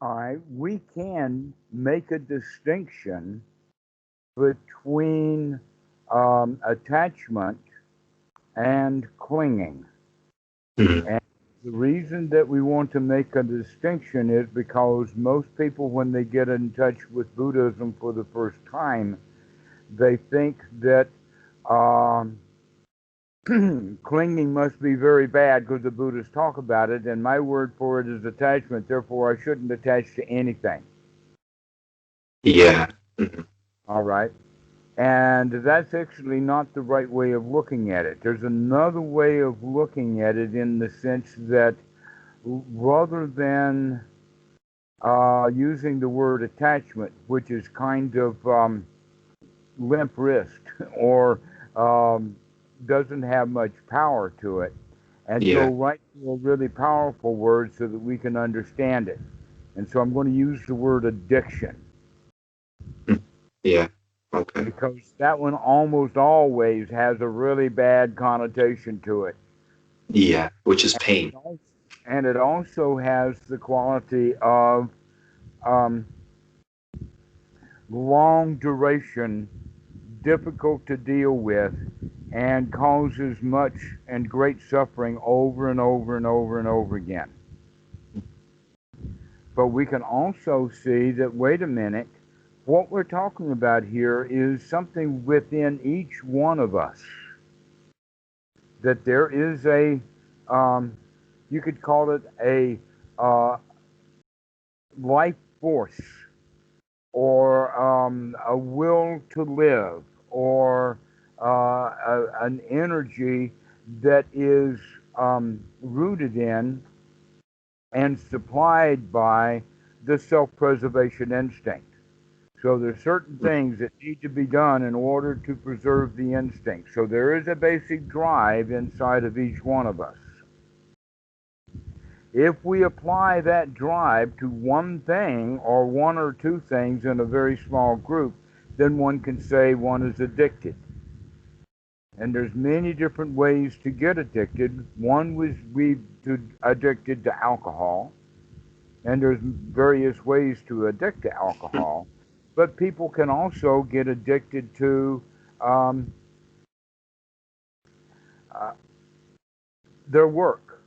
All right, we can make a distinction between attachment and clinging. Mhm. And the reason that we want to make a distinction is because most people, when they get in touch with Buddhism for the first time, they think that um, clinging must be very bad because the Buddhists talk about it, and my word for it is attachment, therefore I shouldn't attach to anything. Yeah. Mhm. All right? And that's actually not the right way of looking at it. There's another way of looking at it in the sense that rather than using the word attachment, which is kind of limp wrist or um, doesn't have much power to it, and go Yeah. right to a really powerful word so that we can understand it. And so I'm going to use the word addiction Mhm. Yeah. Okay. because that one almost always has a really bad connotation to it. Yeah. Which is And pain. it also has the quality of um, long duration, difficult to deal with, and causes much and great suffering over and over and over and over again. But we can also see that, wait a minute, what we're talking about here is something within each one of us. That there is um, you could call it a uh, life force or a will to live or an energy that is rooted in and supplied by the self-preservation instinct. So there's certain Mhm. things that need to be done in order to preserve the instinct. So there is a basic drive inside of each one of us. If we apply that drive to one thing or one or two things in a very small group, then one can say one is addicted. And there's many different ways to get addicted. One was we to addicted to alcohol, and there's various ways to addict to alcohol. But people can also get addicted to um, uh, their work.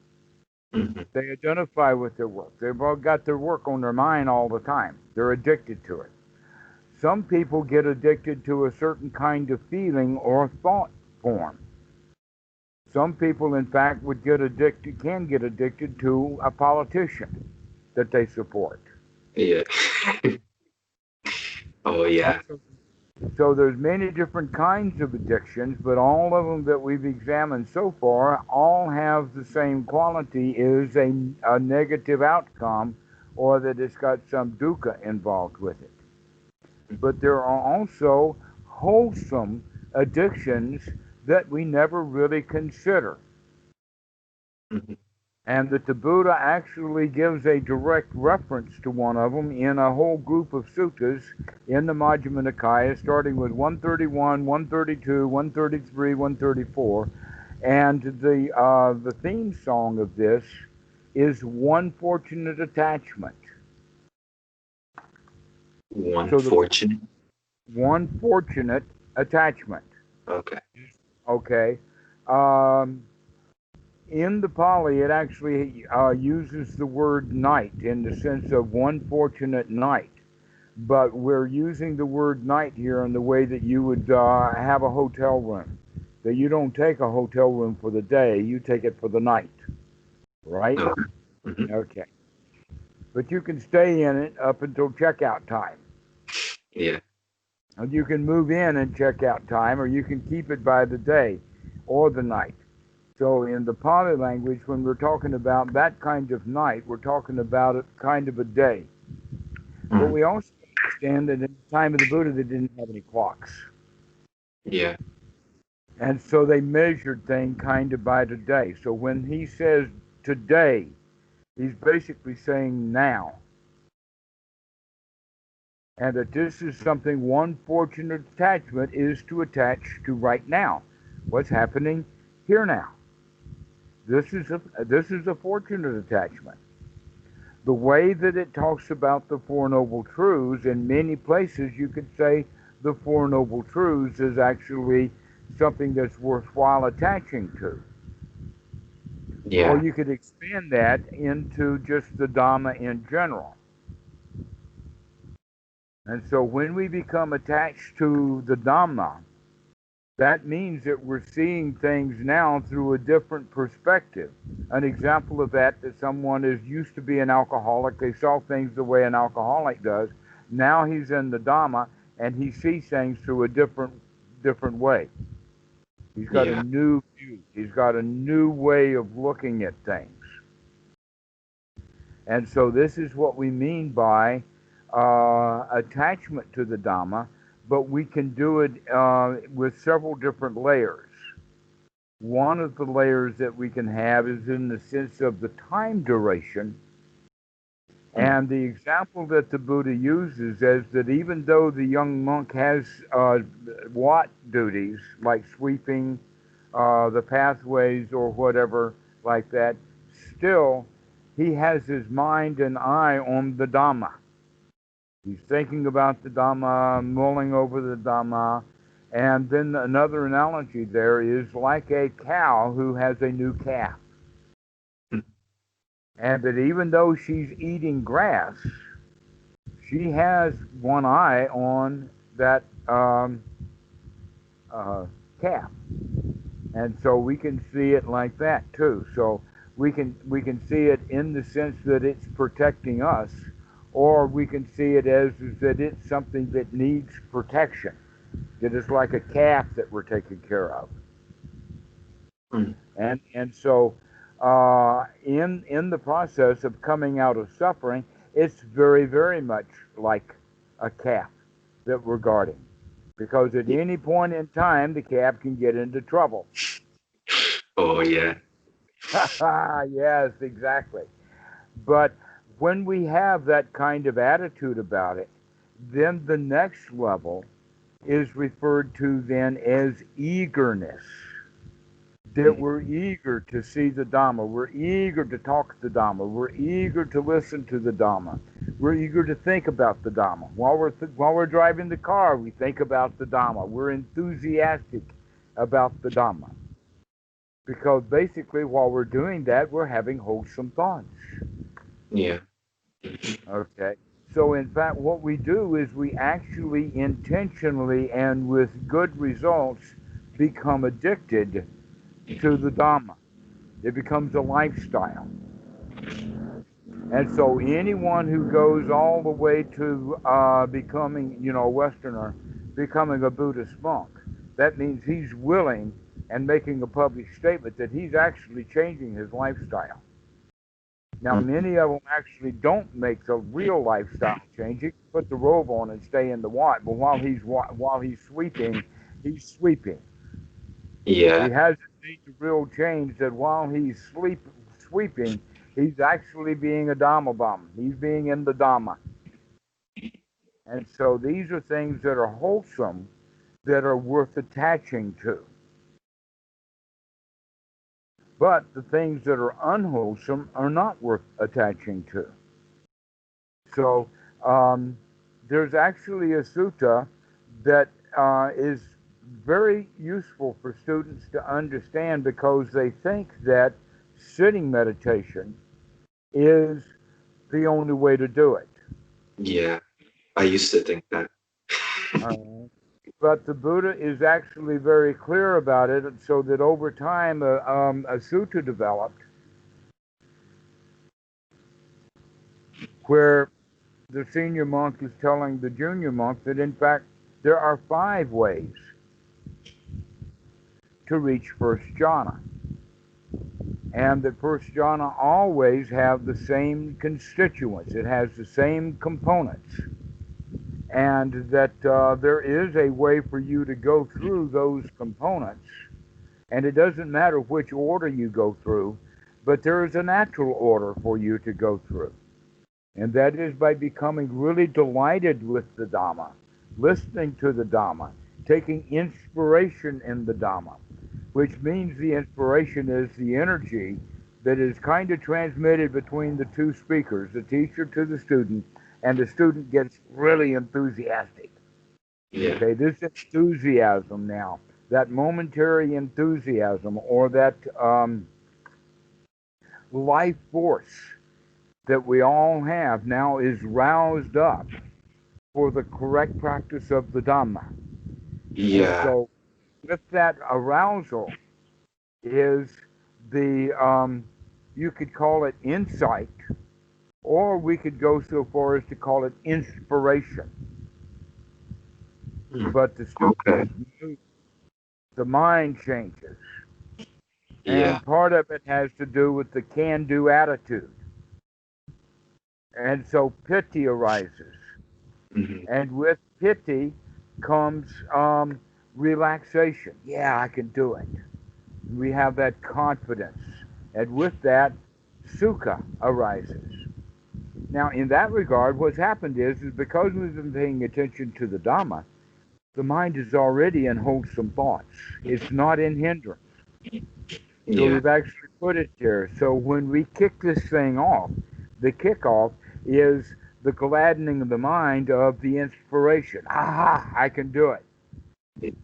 Mhm. They identify with their work. They've all got their work on their mind all the time. They're addicted to it. Some people get addicted to a certain kind of feeling or thought form. Some people, in fact, can get addicted to a politician that they support. Yeah. Oh And yeah. so there's many different kinds of addictions, but all of them that we've examined so far all have the same quality: is a negative outcome, or that it's got some dukkha involved with it. But there are also wholesome addictions that we never really consider. Mhm. And that the Buddha actually gives a direct reference to one of them in a whole group of suttas in the Majjhima Nikaya, starting with 131, 132, 133, 134. And the theme song of this is One Fortunate Attachment. One So the fortunate. one fortunate attachment. Okay. Okay. Um, in the Pali, it actually uses the word night in the sense of one fortunate night. But we're using the word night here in the way that you would have a hotel room. That you don't take a hotel room for the day, you take it for the night, right? Okay. Mhm. Okay. But you can stay in it up until checkout time. Yeah. And you can move in and checkout time, or you can keep it by the day or the night. So in the Pali language, when we're talking about that kind of night, we're talking about a kind of a day. But Mhm. we also understand that in the time of the Buddha, they didn't have any clocks. Yeah. And so they measured things kind of by the day. So when he says today, he's basically saying now. And that this is something one fortunate attachment is to attach to right now. What's happening here now. This is a fortunate attachment. The way that it talks about the Four Noble Truths, in many places you could say the Four Noble Truths is actually something that's worthwhile attaching to. Or Yeah. you could expand that into just the Dhamma in general. And so when we become attached to the Dhamma, that means that we're seeing things now through a different perspective. An example of that someone is used to be an alcoholic. They saw things the way an alcoholic does. Now he's in the Dhamma and he sees things through a different way. He's got a Yeah. new view. He's got a new way of looking at things. And so this is what we mean by attachment to the Dhamma, but we can do it with several different layers. One of the layers that we can have is in the sense of the time duration. And the example that the Buddha uses is that even though the young monk has wat duties, like sweeping the pathways or whatever like that, still he has his mind and eye on the Dhamma. He's thinking about the Dhamma, mulling over the Dhamma. And then another analogy there is like a cow who has a new calf. And that even though she's eating grass, she has one eye on that calf. And so we can see it like that too. So we can see it in the sense that it's protecting us, or we can see it as that it's something that needs protection. That is like a calf that we're taking care of. Mm. And so in the process of coming out of suffering, it's very, very much like a calf that we're guarding. Because at any point in time, the calf can get into trouble. Oh, yeah. Yes, exactly. But when we have that kind of attitude about it, then the next level is referred to then as eagerness. That we're eager to see the Dhamma. We're eager to talk the Dhamma. We're eager to listen to the Dhamma. We're eager to think about the Dhamma. While we're driving the car, we think about the Dhamma. We're enthusiastic about the Dhamma. Because basically, while we're doing that, we're having wholesome thoughts. Yeah. Okay. So in fact, what we do is we actually intentionally and with good results become addicted to the Dhamma. It becomes a lifestyle. And so anyone who goes all the way to becoming, a Westerner, becoming a Buddhist monk, that means he's willing and making a public statement that he's actually changing his lifestyle. Now, many of them actually don't make the real lifestyle change. He can put the robe on and stay in the wat, but while he's sweeping, he's sweeping. Yeah. He hasn't made the real change that while he's sweeping, he's actually being a Dhamma bomb. He's being in the Dhamma. And so these are things that are wholesome, that are worth attaching to. But the things that are unwholesome are not worth attaching to. So there's actually a sutta that is very useful for students to understand because they think that sitting meditation is the only way to do it. Yeah. I used to think that. But the Buddha is actually very clear about it, so that over time a sutta developed where the senior monk is telling the junior monk that in fact there are 5 ways to reach first jhana. And that first jhana always have the same constituents. It has the same components. And that there is a way for you to go through those components. And it doesn't matter which order you go through, but there is a natural order for you to go through. And that is by becoming really delighted with the Dhamma, listening to the Dhamma, taking inspiration in the Dhamma, which means the inspiration is the energy that is kind of transmitted between the two speakers, the teacher to the student, and the student gets really enthusiastic. Yeah. Okay, this enthusiasm now, that momentary enthusiasm or that life force that we all have now is roused up for the correct practice of the Dhamma. And Yeah. so, with that arousal is you could call it insight, or we could go so far as to call it inspiration. Hmm. But the Okay. student, the mind changes. Yeah. And part of it has to do with the can-do attitude. And so piti arises. Hmm. And with piti comes relaxation. Yeah, I can do it. We have that confidence. And with that, sukha arises. Now, in that regard, what's happened is because we've been paying attention to the Dhamma, the mind is already in wholesome thoughts. It's not in hindrance. So Yeah. we've actually put it there. So when we kick this thing off, the kickoff is the gladdening of the mind of the inspiration. Aha, I can do it.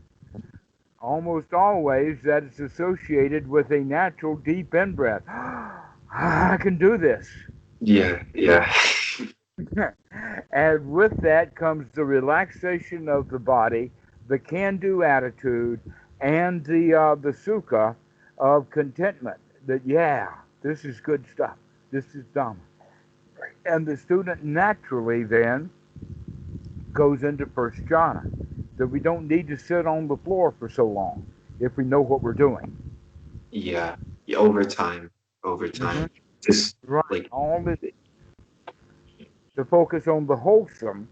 Almost always that is associated with a natural deep in-breath. I can do this. Yeah. Yeah. And with that comes the relaxation of the body, the can-do attitude, and the sukha of contentment. That yeah, this is good stuff. This is Dhamma. And the student naturally then goes into first jhana. That we don't need to sit on the floor for so long if we know what we're doing. Yeah. Yeah. Over time. Over Mm-hmm. time. Just Right. like. All this to focus on the wholesome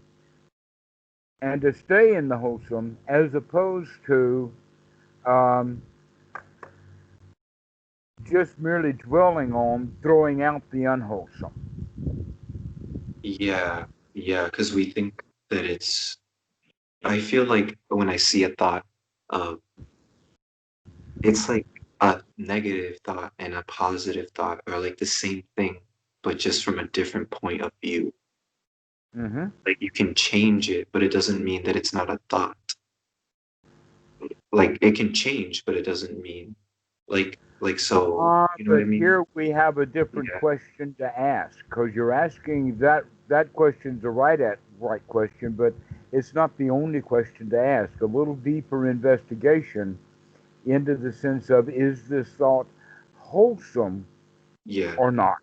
and to stay in the wholesome as opposed to um, just merely dwelling on throwing out the unwholesome. Yeah. Yeah. Because we think that it's. I feel like when I see a thought, uh, it's like a negative thought and a positive thought are like the same thing, but just from a different point of view. Mm-hmm. Like you can change it, but it doesn't mean that it's not a thought. Like it can change, but it doesn't mean so. You know what But I mean? here we have a different Yeah. question to ask because you're asking that question's a right question, but it's not the only question to ask. A little deeper investigation into the sense of is this thought wholesome Yeah. or not?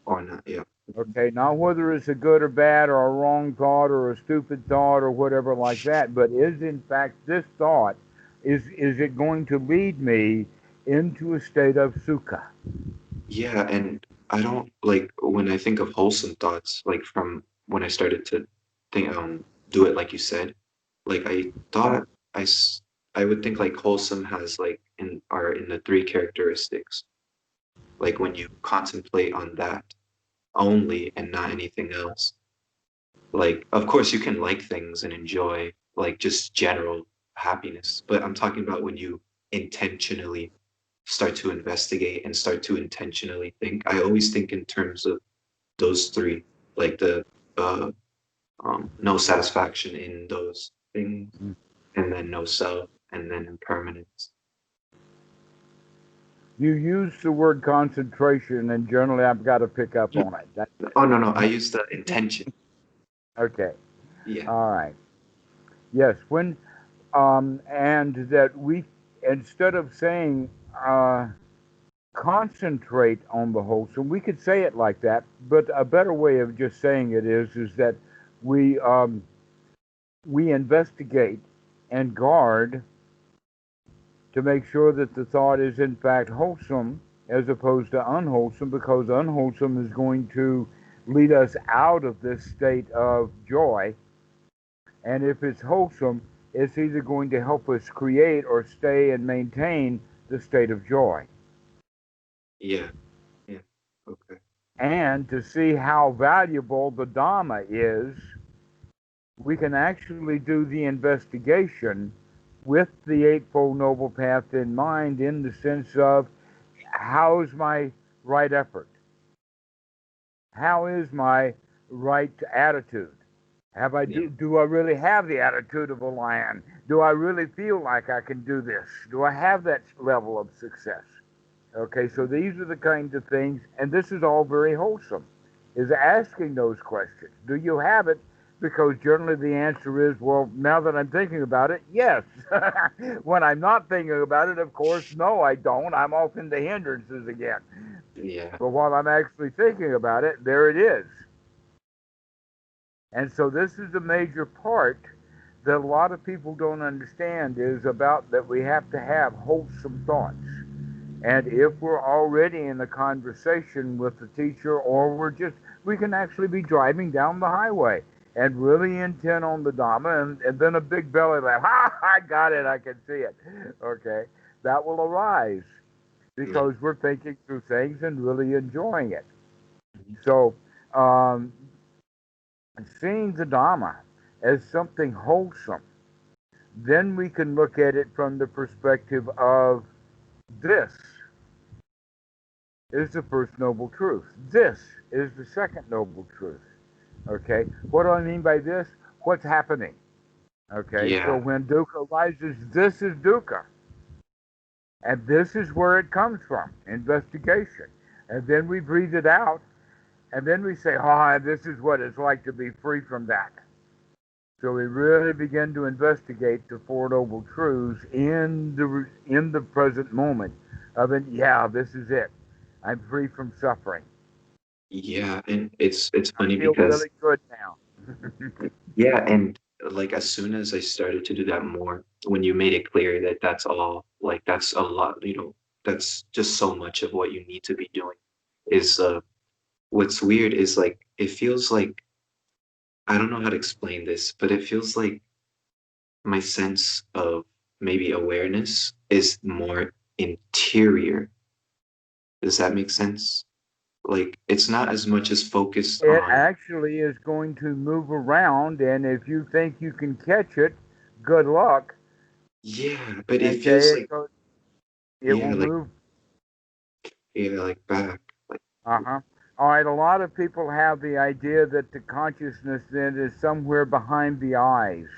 Or not. Yeah. Okay, not whether it's a good or bad or a wrong thought or a stupid thought or whatever like that, but is in fact this thought, is it going to lead me into a state of sukha? Yeah. And I don't like when I think of wholesome thoughts, like from when I started to think, do it like you said, like I thought I would think like wholesome has like in the three characteristics. Like when you contemplate on that only and not anything else. Like, of course, you can like things and enjoy like just general happiness, but I'm talking about when you intentionally start to investigate and start to intentionally think. I always think in terms of those three, like the uh, no satisfaction in those things, and then no self, and then impermanence. You use the word concentration, and generally I've got to pick up on it. That's Oh no, no, I use the intention. okay. Yeah, All right. Yes, when and that we instead of saying concentrate on the wholesome, we could say it like that, but a better way of just saying it is that we we investigate and guard to make sure that the thought is in fact wholesome as opposed to unwholesome, because unwholesome is going to lead us out of this state of joy. And if it's wholesome, it's either going to help us create or stay and maintain the state of joy. yeah, yeah. Okay. And to see how valuable the Dhamma is, we can actually do the investigation with the Eightfold Noble Path in mind, in the sense of how's my right effort? How is my right attitude? Yeah. Do I really have the attitude of a lion? Do I really feel like I can do this? Do I have that level of success? Okay, so these are the kinds of things, and this is all very wholesome, is asking those questions. Do you have it? Because generally the answer is, well, now that I'm thinking about it, yes. When I'm not thinking about it, of course, no, I don't. I'm off into hindrances again. Yeah. But while I'm actually thinking about it, there it is. And so this is a major part that a lot of people don't understand is about that we have to have wholesome thoughts. And if we're already in a conversation with the teacher, or we can actually be driving down the highway and really intent on the Dhamma, and then a big belly laugh, ha, I got it, I can see it. Okay, that will arise Yeah. because we're thinking through things and really enjoying it. Mhm. So, um, seeing the Dhamma as something wholesome, then we can look at it from the perspective of this is the first noble truth. This is the second noble truth. Okay, what do I mean by this? What's happening? Okay, so Yeah. when dukkha arises, this is dukkha, and this is where it comes from. Investigation, and then we breathe it out, and then we say, "Ah, this is what it's like to be free from that." So we really begin to investigate the Four Noble Truths in the present moment of it. Yeah, this is it. I'm free from suffering. Yeah. And it's I funny feel because really good now. yeah, and like as soon as I started to do that more, when you made it clear that that's all, like that's a lot, that's just so much of what you need to be doing. Is what's weird is like it feels like I don't know how to explain this, but it feels like my sense of maybe awareness is more interior. Does that make sense? Like it's not as much as focused It on, actually is going to move around, and if you think you can catch it, good luck. yeah, but it feels Okay, like, it yeah, will like, move. yeah, like back. Like, Uh huh. All right. A lot of people have the idea that the consciousness then is somewhere behind the eyes.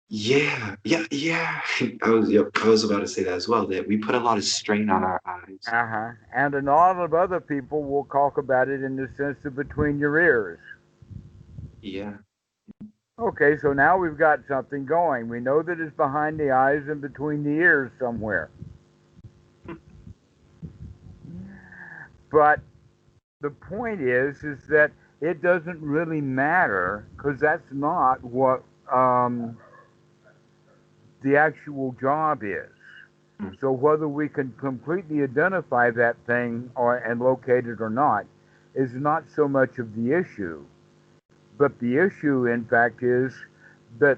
yeah, yeah, yeah. Yep, I was about to say that as well, that we put a lot of strain on our eyes. Uh-huh. And a lot of other people will talk about it in the sense of between your ears. Yeah, Okay, so now we've got something going. We know that it's behind the eyes and between the ears somewhere. But the point is that it doesn't really matter because that's not what the actual job is. mm, So whether we can completely identify that thing and locate it or not is not so much of the issue. But the issue, in fact, is that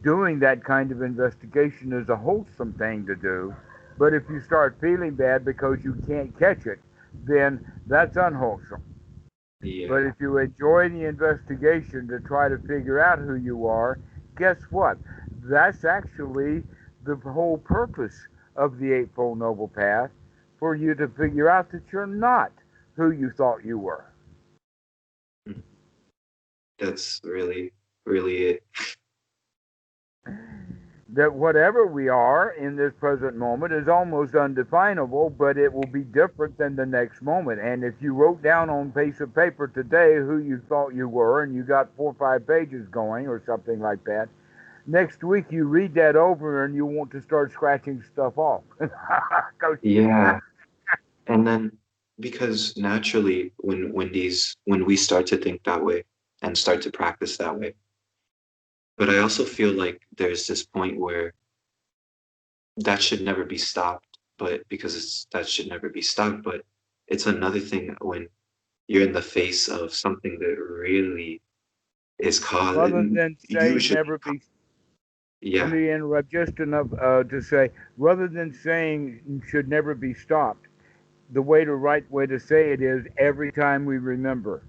doing that kind of investigation is a wholesome thing to do. But if you start feeling bad because you can't catch it, then that's unwholesome. But yeah, if you enjoy the investigation to try to figure out who you are, guess what? That's actually the whole purpose of the Eightfold Noble Path for you to figure out that you're not who you thought you were. mm, that's really, really it. That whatever we are in this present moment is almost undefinable, but it will be different than the next moment. And if you wrote down on a piece of paper today who you thought you were, and you got 4 or 5 pages going or something like that, next week you read that over and you want to start scratching stuff off. Yeah, and then because naturally, when we start to think that way and start to practice that way, but I also feel like there's this point where that should never be stopped, but because that should never be stopped, but it's another thing when you're in the face of something that really is Rather causing than you saying should never be, let yeah, me interrupt just enough to say, rather than saying should never be stopped, the right way to say it is every time we remember.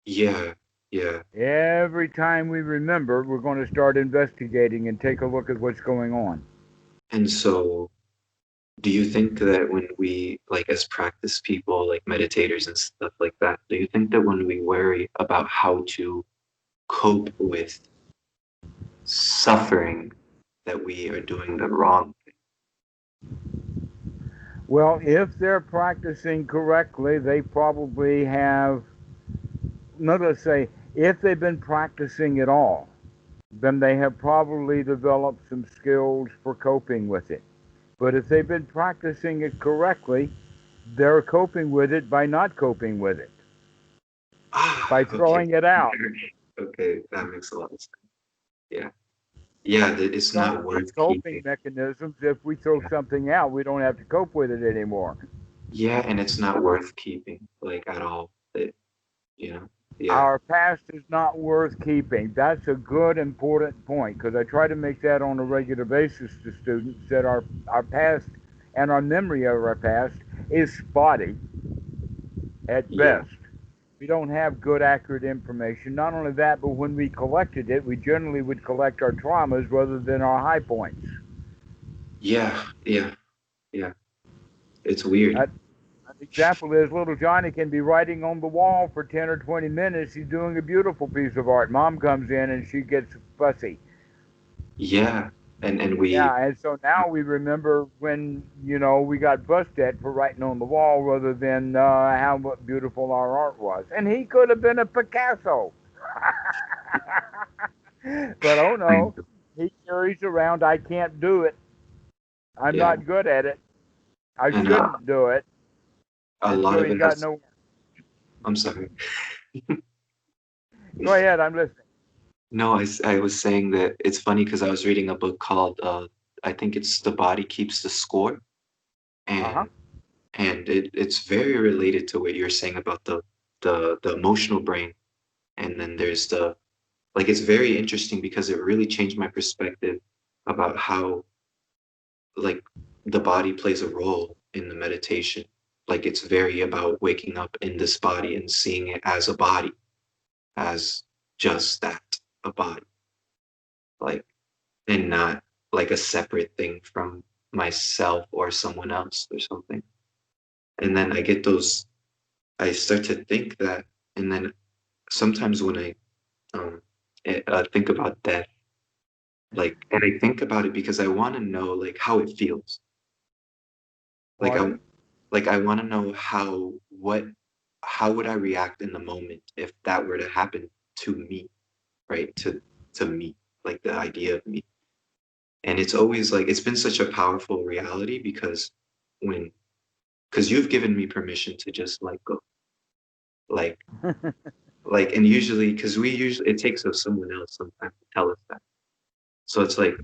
yeah, yeah. Every time we remember, we're going to start investigating and take a look at what's going on. And so do you think that when we, like, as practice people, like meditators and stuff like that, do you think that when we worry about how to cope with suffering, that we are doing the wrong thing? Well, if they're practicing correctly, they probably have, not let's say, if they've been practicing at all, then they have probably developed some skills for coping with it. But if they've been practicing it correctly, they're coping with it by not coping with it, Ah, by okay. throwing it out. Okay, that makes a lot of sense. Yeah. Yeah, that it's Some not of the worth coping keeping. mechanisms, if we throw Yeah. something out, we don't have to cope with it anymore. Yeah, and it's not worth keeping, like, at all. Yeah. Our past is not worth keeping. That's a good, important point because I try to make that on a regular basis to students that our past and our memory of our past is spotty at Yeah. best. We don't have good, accurate information. Not only that, but when we collected it, we generally would collect our traumas rather than our high points. Yeah. Yeah. Yeah. It's weird. An example is little Johnny can be writing on the wall for 10 or 20 minutes. He's doing a beautiful piece of art. Mom comes in and she gets fussy. Yeah. And we, Yeah, and so now we remember when, we got fussed at for writing on the wall rather than how beautiful our art was. And he could have been a Picasso. But oh I, no, he carries around, I can't do it. I'm yeah. not good at it. I And shouldn't do it. a And lot so of he's it got has, no. I'm sorry. Go ahead, I'm listening. No, I was saying that it's funny because I was reading a book called, I think it's The Body Keeps the Score. Uh huh. And it's very related to what you're saying about the emotional brain. And then there's like, it's very interesting because it really changed my perspective about how, like, the body plays a role in the meditation. Like, it's very about waking up in this body and seeing it as a body, as just that, a body, like, and not like a separate thing from myself or someone else or something. And then I start to think that, and then sometimes when I um, think about death, like, and I think about it because I want to know, like, how it feels. Like, Pardon? I want to know how would I react in the moment if that were to happen to me, right? To me, like the idea of me. And it's always like it's been such a powerful reality because when because you've given me permission to just let go. Like and usually because we usually it takes us someone else sometimes to tell us that. So it's like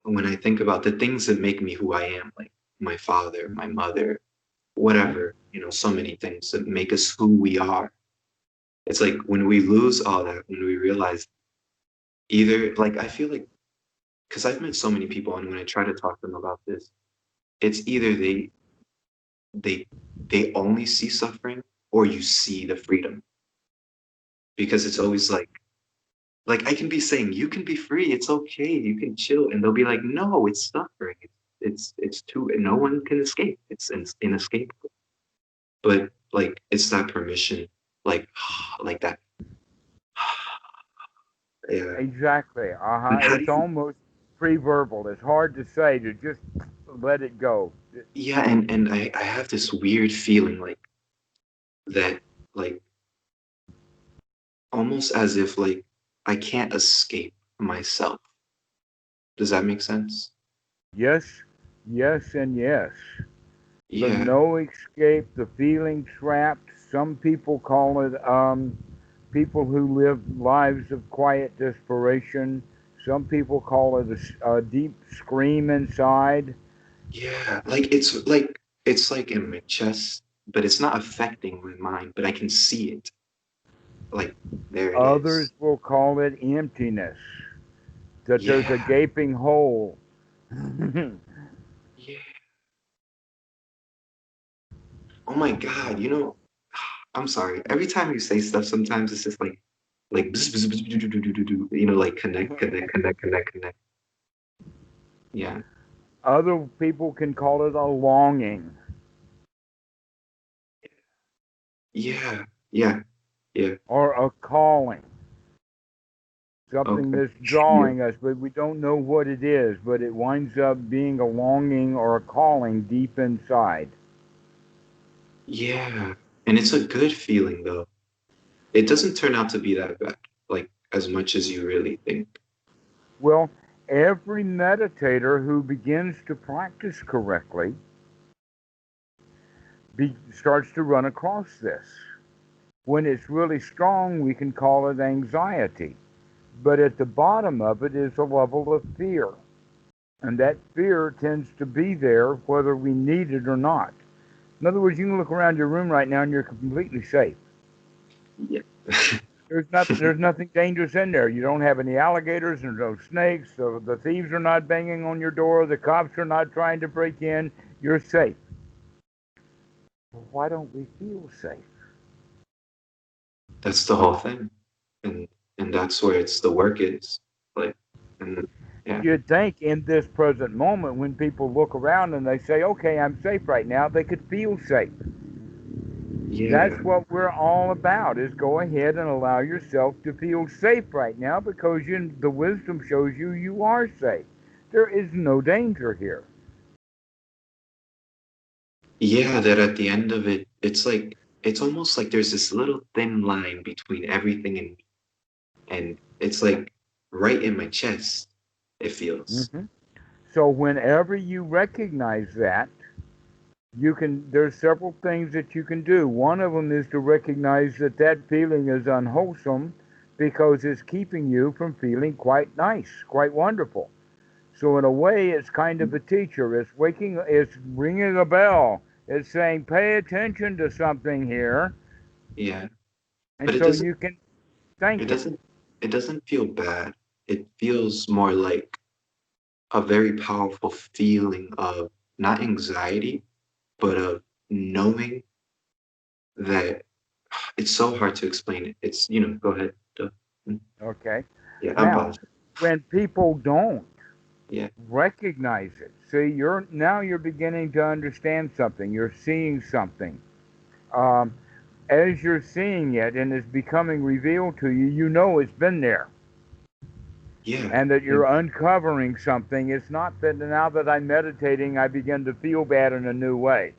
when I think about the things that make me who I am, like my father, my mother, whatever, so many things that make us who we are. It's like when we lose all that, when we realize either, like, I feel like, because I've met so many people, and when I try to talk to them about this, it's either they they only see suffering or you see the freedom. Because it's always like I can be saying, you can be free, it's okay, you can chill, and they'll be like, no, it's suffering. It's too, no one can escape. It's inescapable. But like it's that permission, like like that. Yeah. Exactly. Uh huh. And how do It's you almost pre-verbal. It's hard to say to just let it go. Yeah, and I have this weird feeling like that, like almost as if like I can't escape myself. Does that make sense? Yes, yes, and yes. The Yeah. no escape, the feeling trapped. Some people call it people who live lives of quiet desperation. Some people call it a deep scream inside. Yeah. Like it's like in my chest, but it's not affecting my mind, but I can see it. Like there it Others is. will call it emptiness, that there's a Yeah. gaping hole. Yeah. Oh my God, I'm sorry. Every time you say stuff, sometimes it's just like bzz, bzz, bzz, like connect, connect, connect, connect, connect. Yeah. Other people can call it a longing. Yeah, yeah, yeah. Or a calling. Something Okay. that's Yeah, drawing us, but we don't know what it is, but it winds up being a longing or a calling deep inside. yeah. And it's a good feeling though. It doesn't turn out to be that bad, like as much as you really think. Well, every meditator who begins to practice correctly starts to run across this. When it's really strong, we can call it anxiety. But at the bottom of it is a level of fear. And that fear tends to be there whether we need it or not. In other words, you can look around your room right now and you're completely safe. Yeah. There's nothing dangerous in there. You don't have any alligators, there's no snakes, the thieves are not banging on your door, the cops are not trying to break in. You're safe. Well, why don't we feel safe? That's the whole thing. And and that's where it's the work is. Like and yeah. You'd think in this present moment, when people look around and they say, okay, I'm safe right now, they could feel safe. That's Yeah. what we're all about, is go ahead and allow yourself to feel safe right now, because the wisdom shows you you are safe. There is no danger here. Yeah, that at the end of it, it's like it's almost like there's this little thin line between everything and it's like right in my chest, it feels. hmm So whenever you recognize that, there's several things that you can do. One of them is to recognize that that feeling is unwholesome, because it's keeping you from feeling quite nice, quite wonderful. So in a way, it's kind of a teacher. It's ringing a bell. It's saying, pay attention to something here, Yeah. and But so you can it thank it. doesn't it doesn't feel bad. It feels more like a very powerful feeling of not anxiety, but of knowing that it's so hard to explain it. It's, go ahead. Mm, Okay. Yeah, I'm Now, pausing. when people don't Yeah. recognize it, see, you're beginning to understand something. You're seeing something. Um, as you're seeing it and it's becoming revealed to you, you know it's been there, Yeah. and that Yeah. you're uncovering something. It's not that now that I'm meditating, I begin to feel bad in a new way.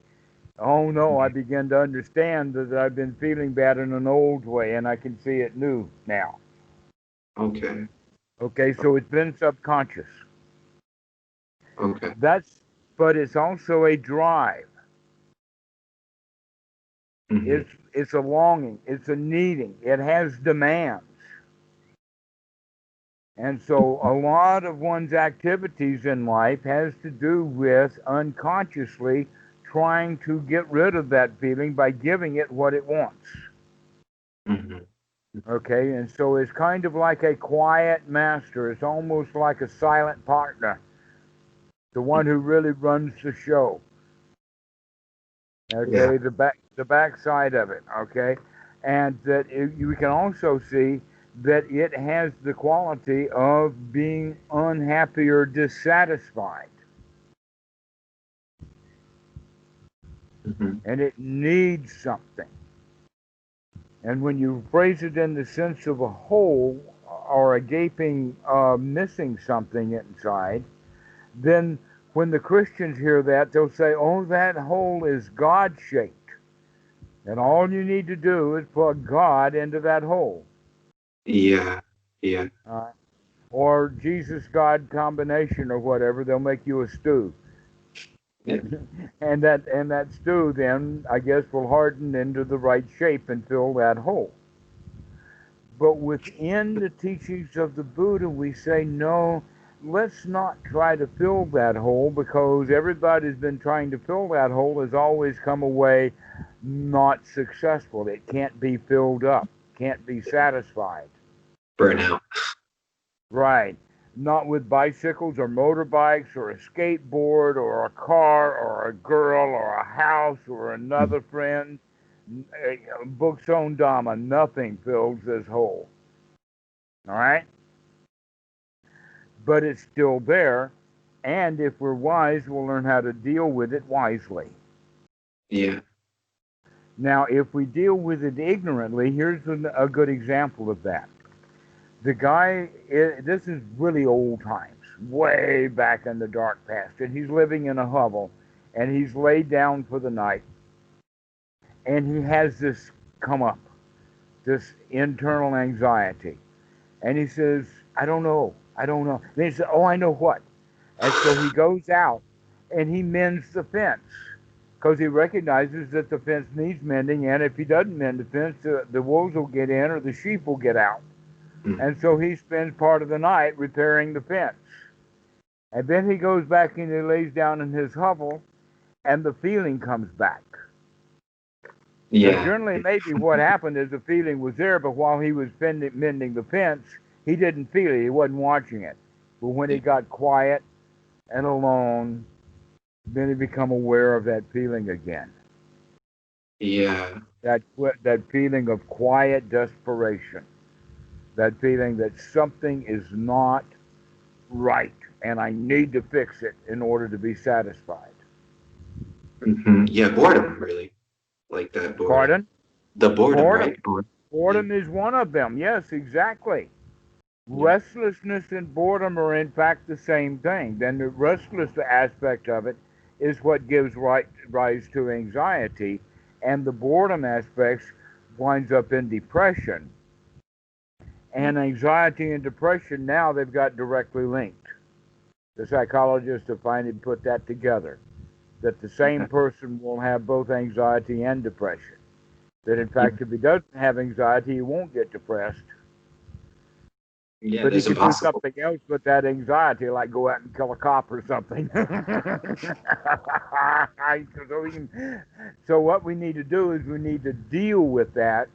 Oh no, I begin to understand that I've been feeling bad in an old way, and I can see it new now. Okay. Okay, so it's been subconscious. Okay. That's, but it's also a drive. Hmm. It's a longing. It's a needing. It has demands. And so a lot of one's activities in life has to do with unconsciously trying to get rid of that feeling by giving it what it wants. Hmm. Okay, and so it's kind of like a quiet master. It's almost like a silent partner, the one who really runs the show. Yeah. Okay, the back side of it. Okay, and you can also see that it has the quality of being unhappy or dissatisfied, Hmm. and it needs something. And when you phrase it in the sense of a hole or a gaping, missing something inside, then when the Christians hear that, they'll say, oh, that hole is God shaped. And all you need to do is plug God into that hole. Yeah. Yeah. Uh, or Jesus God combination or whatever, they'll make you a stew. Yeah. And that stew then, I guess, will harden into the right shape and fill that hole. But within the teachings of the Buddha, we say, no, let's not try to fill that hole, because everybody's been trying to fill that hole has always come away not successful. It can't be filled up, can't be satisfied. Burnout. Right. Not with bicycles or motorbikes or a skateboard or a car or a girl or a house or another friend. Books on Dhamma, nothing fills this hole. All right? But it's still there, And if we're wise, we'll learn how to deal with it wisely. Yeah. Now, if we deal with it ignorantly, here's a good example of that. The guy, this is really old times, way back in the dark past, and he's living in a hovel, and he's laid down for the night, and he has this come up, this internal anxiety. And he says, I don't know. I don't know. Then he says, oh, I know what. And so he goes out and he mends the fence because he recognizes that the fence needs mending. And if he doesn't mend the fence, the wolves will get in or the sheep will get out. Mm. And so he spends part of the night repairing the fence. And then he goes back and he lays down in his hovel and the feeling comes back. Now, Yeah. generally, maybe what happened is the feeling was there, but while he was mending the fence, he didn't feel it. He wasn't watching it. But when he got quiet and alone, then he become aware of that feeling again. Yeah. That feeling of quiet desperation. That feeling that something is not right, and I need to fix it in order to be satisfied. Yeah, boredom, really. Like that boredom. Pardon? The boredom, Boredom. right? Boredom. Yeah. Boredom is one of them. Yes, exactly. Yeah. Restlessness and boredom are in fact the same thing. Then the restless aspect of it is what gives rise to anxiety, and the boredom aspects winds up in depression. And anxiety and depression now they've got directly linked. The psychologists have finally put that together. That the same person will have both anxiety and depression. That in Yeah. fact, if he doesn't have anxiety, he won't get depressed. Yeah, But he that's could do impossible. something else with that anxiety, like go out and kill a cop or something. So what we need to do is we need to deal with that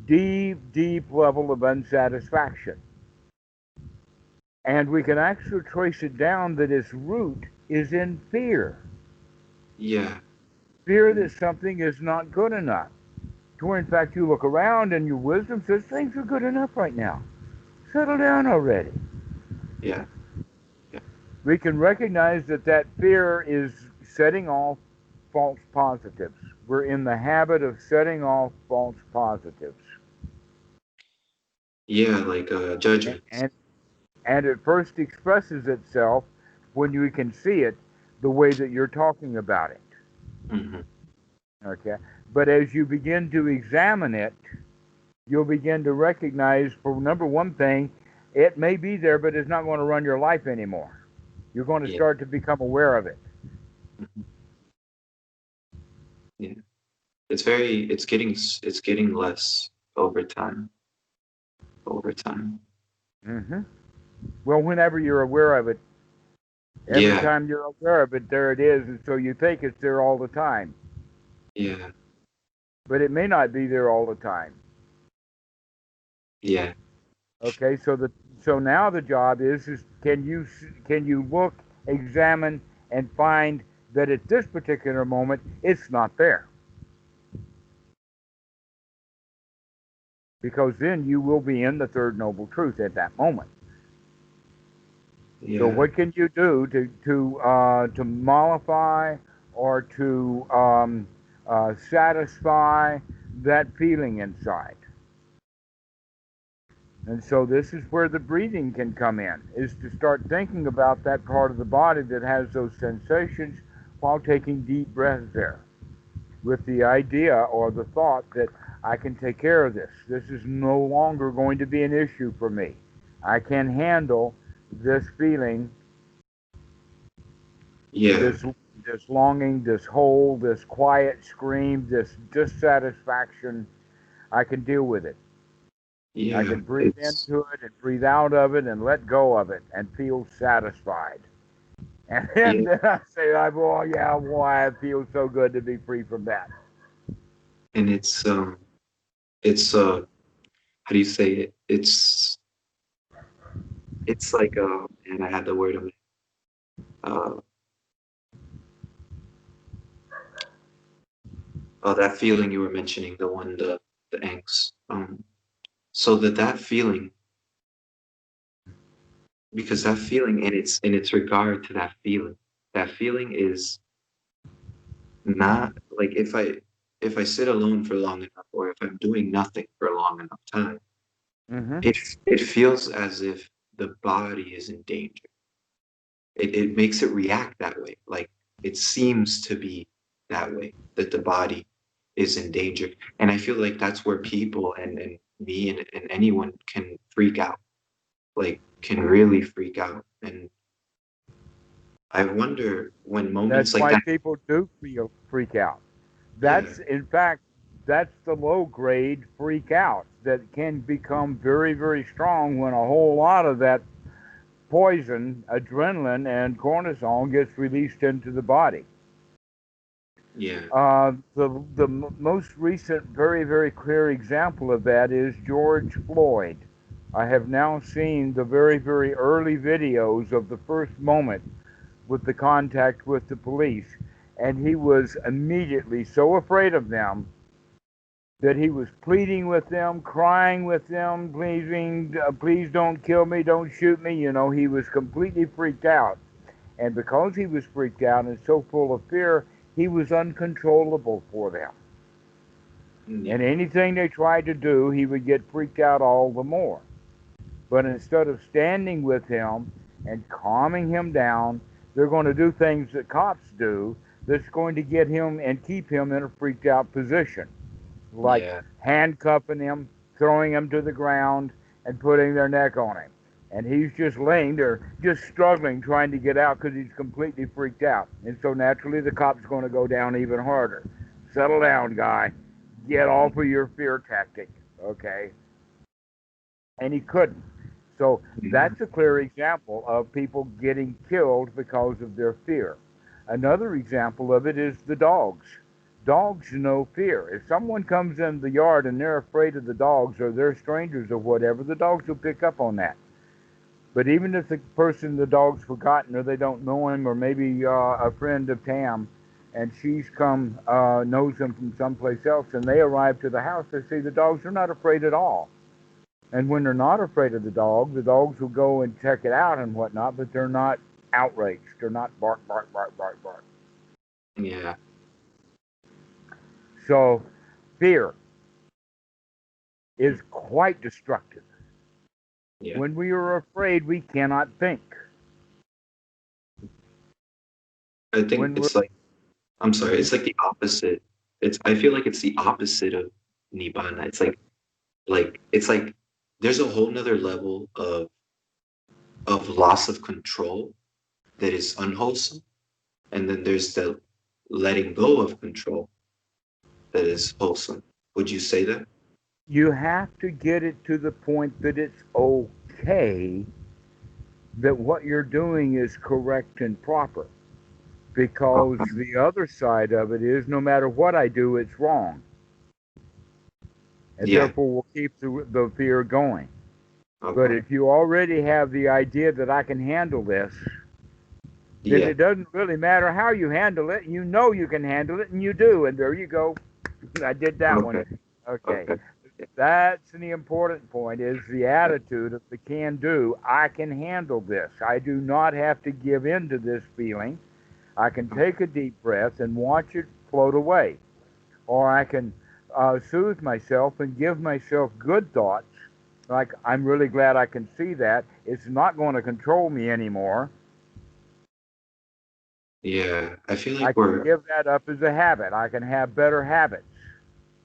deep, deep level of unsatisfaction. And we can actually trace it down that its root is in fear. Yeah. Fear that something is not good enough. To where, in fact, you look around and your wisdom says things are good enough right now. Settle down already. Yeah. Yeah. We can recognize that that fear is setting off false positives. We're in the habit of setting off false positives. Yeah, like And, judgments. and, and it first expresses itself when you can see it the way that you're talking about it. Hmm. Okay? But as you begin to examine it, you'll begin to recognize, for number one thing, it may be there, but it's not going to run your life anymore. You're going to Yeah. start to become aware of it. Mhm. Yeah. It's getting less over time. Over time. Hmm. Well, whenever you're aware of it, every Yeah. time you're aware of it, there it is, and so you think it's there all the time, Yeah. but it may not be there all the time. Yeah. Okay, so now the job is can you look, examine, and find that at this particular moment it's not there, because then you will be in the third noble truth at that moment. So Yeah. what can you do to mollify or to satisfy that feeling inside? And so this is where the breathing can come in, is to start thinking about that part of the body that has those sensations while taking deep breaths there, with the idea or the thought that I can take care of this. This is no longer going to be an issue for me. I can handle this feeling, Yeah. this this longing, this hole, this quiet scream, this dissatisfaction. I can deal with it. I Yeah. can breathe It's into it and breathe out of it and let go of it and feel satisfied. And yeah. then I say, oh yeah, why it feels so good to be free from that. And it's how do you say it? It's like and I had the word of it. Uh that feeling you were mentioning, the angst. So that feeling because that feeling, in its regard to that feeling is not like if I sit alone for long enough, or if I'm doing nothing for a long enough time, Mm-hmm. it feels as if the body is in danger. It makes it react that way. Like it seems to be that way, that the body is in danger. And I feel like that's where people and me and anyone can freak out, like can really freak out. And I wonder when That's moments like why that, people do feel freak out. yeah, That's, in fact, that's the low grade freak out that can become very, very strong when a whole lot of that poison, adrenaline, and cortisol gets released into the body. yeah, The most recent, very, very clear example of that is George Floyd. I have now seen the very, very early videos of the first moment with the contact with the police, and he was immediately so afraid of them that he was pleading with them, crying with them, pleasing, please don't kill me, don't shoot me. You know, he was completely freaked out. And because he was freaked out and so full of fear, he was uncontrollable for them. And yeah, anything they tried to do, he would get freaked out all the more. But instead of standing with him and calming him down, they're going to do things that cops do that's going to get him and keep him in a freaked out position, like yeah, handcuffing him, throwing him to the ground, and putting their neck on him. And he's just laying there, just struggling, trying to get out because he's completely freaked out. And so naturally, the cop's going to go down even harder. Settle down, guy. Get off of your fear tactic, okay? And he couldn't. So yeah. that's a clear example of people getting killed because of their fear. Another example of it is the dogs. Dogs know fear. If someone comes in the yard and they're afraid of the dogs or they're strangers or whatever, the dogs will pick up on that. But even if the person, the dog's forgotten or they don't know him, or maybe a friend of Tam and she's come, knows him from someplace else, and they arrive to the house, they see the dogs are not afraid at all. And when they're not afraid of the dogs will go and check it out and whatnot, but they're not outraged. They're not bark, bark, bark, bark, bark. Yeah, So fear is quite destructive. yeah. When we are afraid, we cannot think. I think When we're it's like, I'm sorry, Mhm. it's like the opposite. I feel like it's the opposite of Nibbana. It's like there's a whole nother level of loss of control that is unwholesome. And then there's the letting go of control that is wholesome. Would you say that? You have to get it to the point that it's okay that what you're doing is correct and proper. Because Okay. the other side of it is no matter what I do, it's wrong. And Yeah. therefore will keep the fear going. But Okay. if you already have the idea that I can handle this, then Yeah. it doesn't really matter how you handle it. You know you can handle it, and you do. And there you go. I did that one. Okay. Okay. Okay. Yeah. That's the important point is the attitude of the can do. I can handle this. I do not have to give in to this feeling. I can take a deep breath and watch it float away. Or I can soothe myself and give myself good thoughts. Like, I'm really glad I can see that. It's not going to control me anymore. Yeah. I feel like I can give that up as a habit. I can have better habits.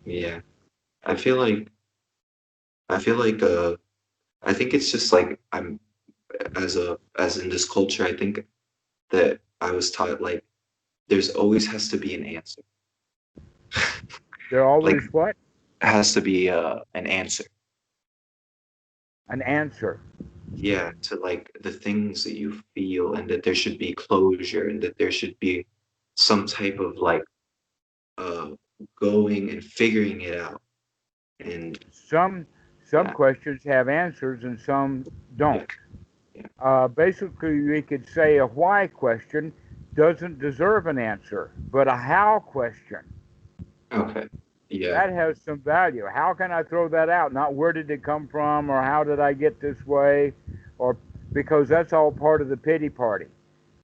yeah. I feel like, I feel like, I think it's just like as in this culture, I think that I was taught like there's always has to be an answer. There Like always what? has to be an answer. An answer. Yeah, to like the things that you feel, and that there should be closure, and that there should be some type of like uh going and figuring it out. And Some some yeah, questions have answers and some yeah, don't. yeah. Basically, we could say a why question doesn't deserve an answer, but a how question Okay. Yeah, that has some value. How can I throw that out? Not where did it come from or how did I get this way or because that's all part of the pity party.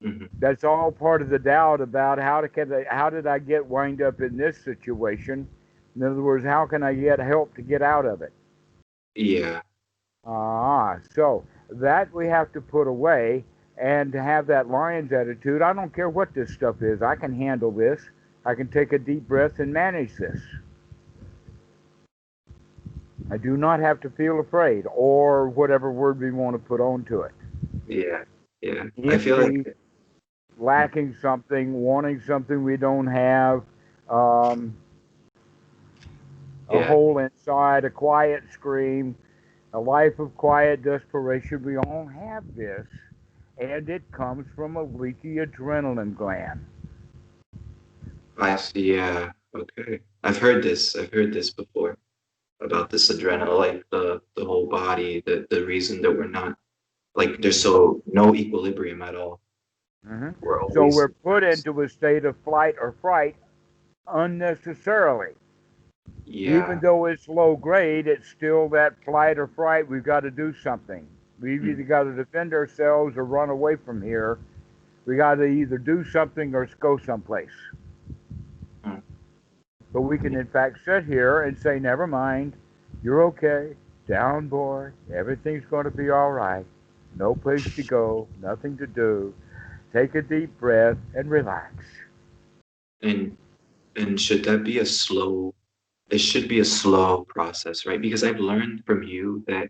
Hmm. That's all part of the doubt about how did I get wind up in this situation? In other words, how can I get help to get out of it? Yeah. So that we have to put away and to have that lion's attitude. I don't care what this stuff is. I can handle this. I can take a deep breath and manage this. I do not have to feel afraid or whatever word we want to put onto it. Yeah. Yeah. I feel Empty, like, lacking something, wanting something we don't have, um, a yeah, hole inside, a quiet scream, a life of quiet desperation. We all have this, and it comes from a leaky adrenaline gland. I see. Yeah. Okay. I've heard this before about this adrenaline, like the whole body, the reason that we're not like there's so no equilibrium at all. Hmm. We're So always we're put into a state of flight or fright unnecessarily. Even yeah. though it's low grade, it's still that flight or fright. We've got to do something. We've Mm, either got to defend ourselves or run away from here. We got to either do something or go someplace. mm, But we can, in fact, sit here and say, never mind, you're okay, down, boy, everything's going to be all right. No place to go, nothing to do. Take a deep breath and relax. and should that be a slow? It should be a slow process, right? Because I've learned from you that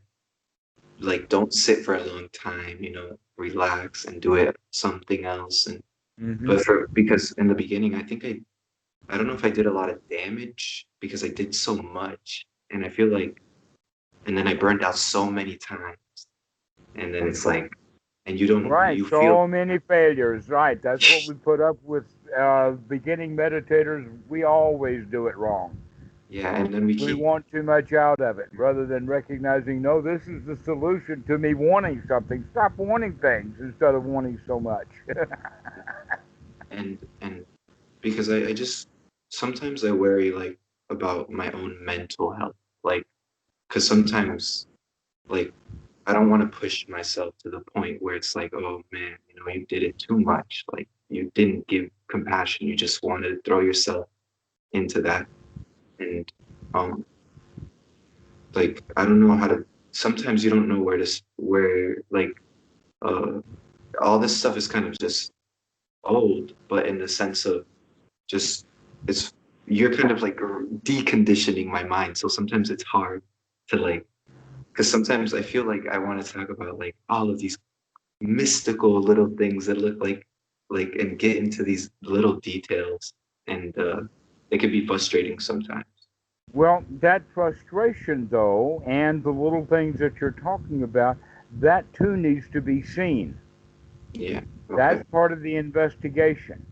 like don't sit for a long time, relax and do it something else. And Mm-hmm. but for because in the beginning, I don't know if I did a lot of damage because I did so much, and I feel like, and then I burned out so many times, and then it's like, and Right, you feel, so many failures. Right, that's what we put up with. Beginning meditators, we always do it wrong. yeah, and then we We keep, want too much out of it rather than recognizing, no, this is the solution to me wanting something. Stop wanting things instead of wanting so much. and because I just sometimes I worry like about my own mental health, like because sometimes like I don't want to push myself to the point where it's like, oh man, you did it too much. Like you didn't give compassion. You just wanted to throw yourself into that. And um, like I don't know how to. Sometimes you don't know where like uh, all this stuff is kind of just old, but in the sense of just it's you're kind of like deconditioning my mind. So sometimes it's hard to like because sometimes I feel like I want to talk about like all of these mystical little things that look like and get into these little details and it can be frustrating sometimes. Well, that frustration, though, and the little things that you're talking about, that too needs to be seen. Yeah. Okay. That's part of the investigation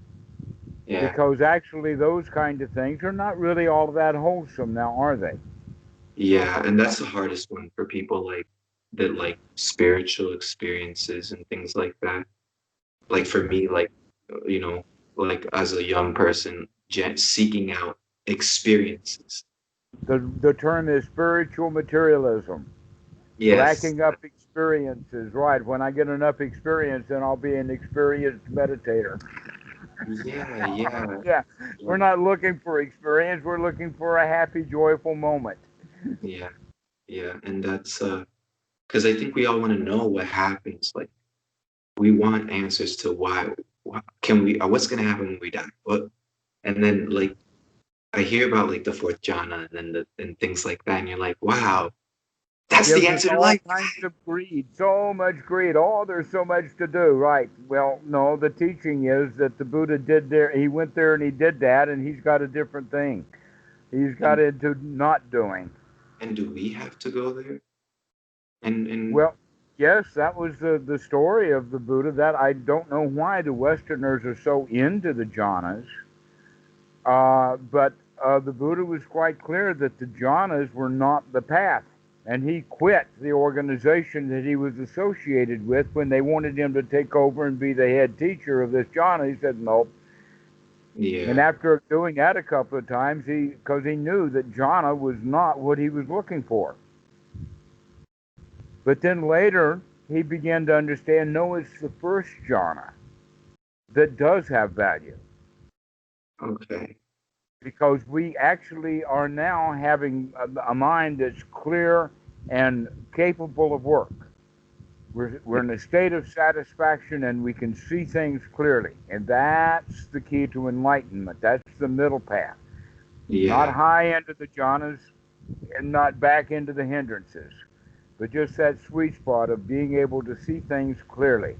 Yeah. because actually, those kind of things are not really all that wholesome now, are they? Yeah, and that's the hardest one for people like that like spiritual experiences and things like that. Like for me, like you know, like as a young person, seeking out experiences. The term is spiritual materialism, Yes. racking up experiences. Right, when I get enough experience, then I'll be an experienced meditator. Yeah, yeah, Yeah, yeah, we're not looking for experience, we're looking for a happy, joyful moment. yeah, yeah. And that's because I think we all want to know what happens. Like we want answers to why can we what's gonna happen when we die? What and then like I hear about like the fourth jhana and then and things like that, and you're like, wow, that's the Gives us answer to all life. kinds of greed, so much greed. Oh, there's so much to do. Right. Well, no, the teaching is that the Buddha did there, he went there and he did that, and he's got a different thing. He's got And into not doing. do we have to go there? And Well, yes, that was the story of the Buddha. That I don't know why the Westerners are so into the jhanas, but the Buddha was quite clear that the jhanas were not the path. And he quit the organization that he was associated with when they wanted him to take over and be the head teacher of this jhana. He said nope. And yeah, after doing that a couple of times, because he knew that jhana was not what he was looking for. But then later, he began to understand, no, it's the first jhana that does have value. Okay. Because we actually are now having a mind that's clear and capable of work. We're in a state of satisfaction and we can see things clearly. And that's the key to enlightenment. That's the middle path. Not Yeah. high into the jhanas and not back into the hindrances, but just that sweet spot of being able to see things clearly.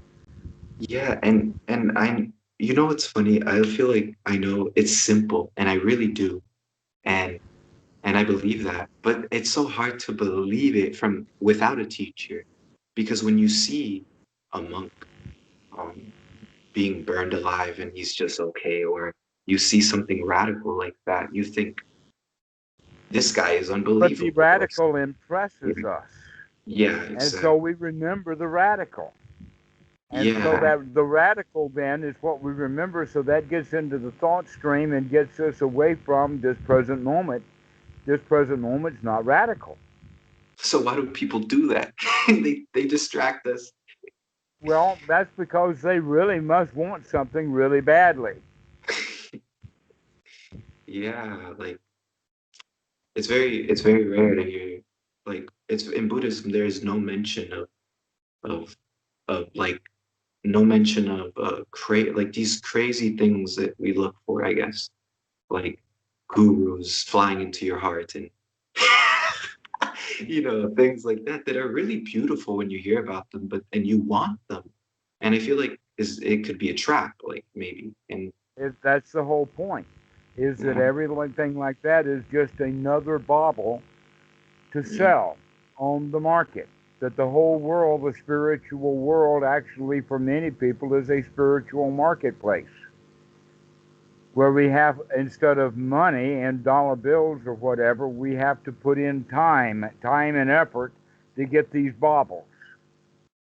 Yeah, and I you know what's funny? I feel like I know it's simple and I really do. And and I believe that. But it's so hard to believe it from without a teacher. Because when you see a monk um being burned alive and he's just okay, or you see something radical like that, you think this guy is But the unbelievable. Or radical yeah, impresses us. yeah, And so exactly. we remember the radical. And so Yeah, that the radical then is what we remember. So that gets into the thought stream and gets us away from this present moment. This present moment's not radical. so why do people do that? They distract us. Well, that's because they really must want something really badly. Yeah, like it's very rare to hear like it's in Buddhism there is no mention of like no mention of like these crazy things that we look for, I guess, like gurus flying into your heart and things like that that are really beautiful when you hear about them, but and you want them. And I feel like it could be a trap, like maybe. And That's the whole point, is that yeah, everything like that is just another bauble to yeah, sell on the market. That the whole world, the spiritual world, actually for many people is a spiritual marketplace where we have, instead of money and dollar bills or whatever, we have to put in time and effort to get these baubles.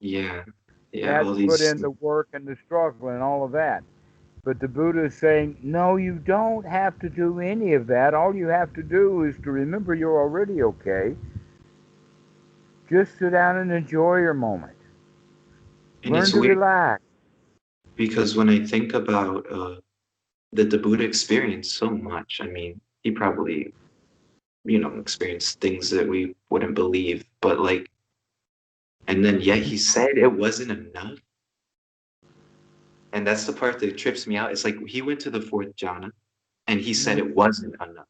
yeah, We yeah, have all to put these, in the work and the struggle and all of that. But the Buddha is saying, no, you don't have to do any of that. All you have to do is to remember you're already okay. Just sit down and enjoy your moment. and Learn it's to weird relax. because when I think about that the Buddha experienced so much. I mean, he probably, experienced things that we wouldn't believe, but like, and then yet he said it wasn't enough. And that's the part that trips me out. It's like he went to the fourth jhana and he said it wasn't enough.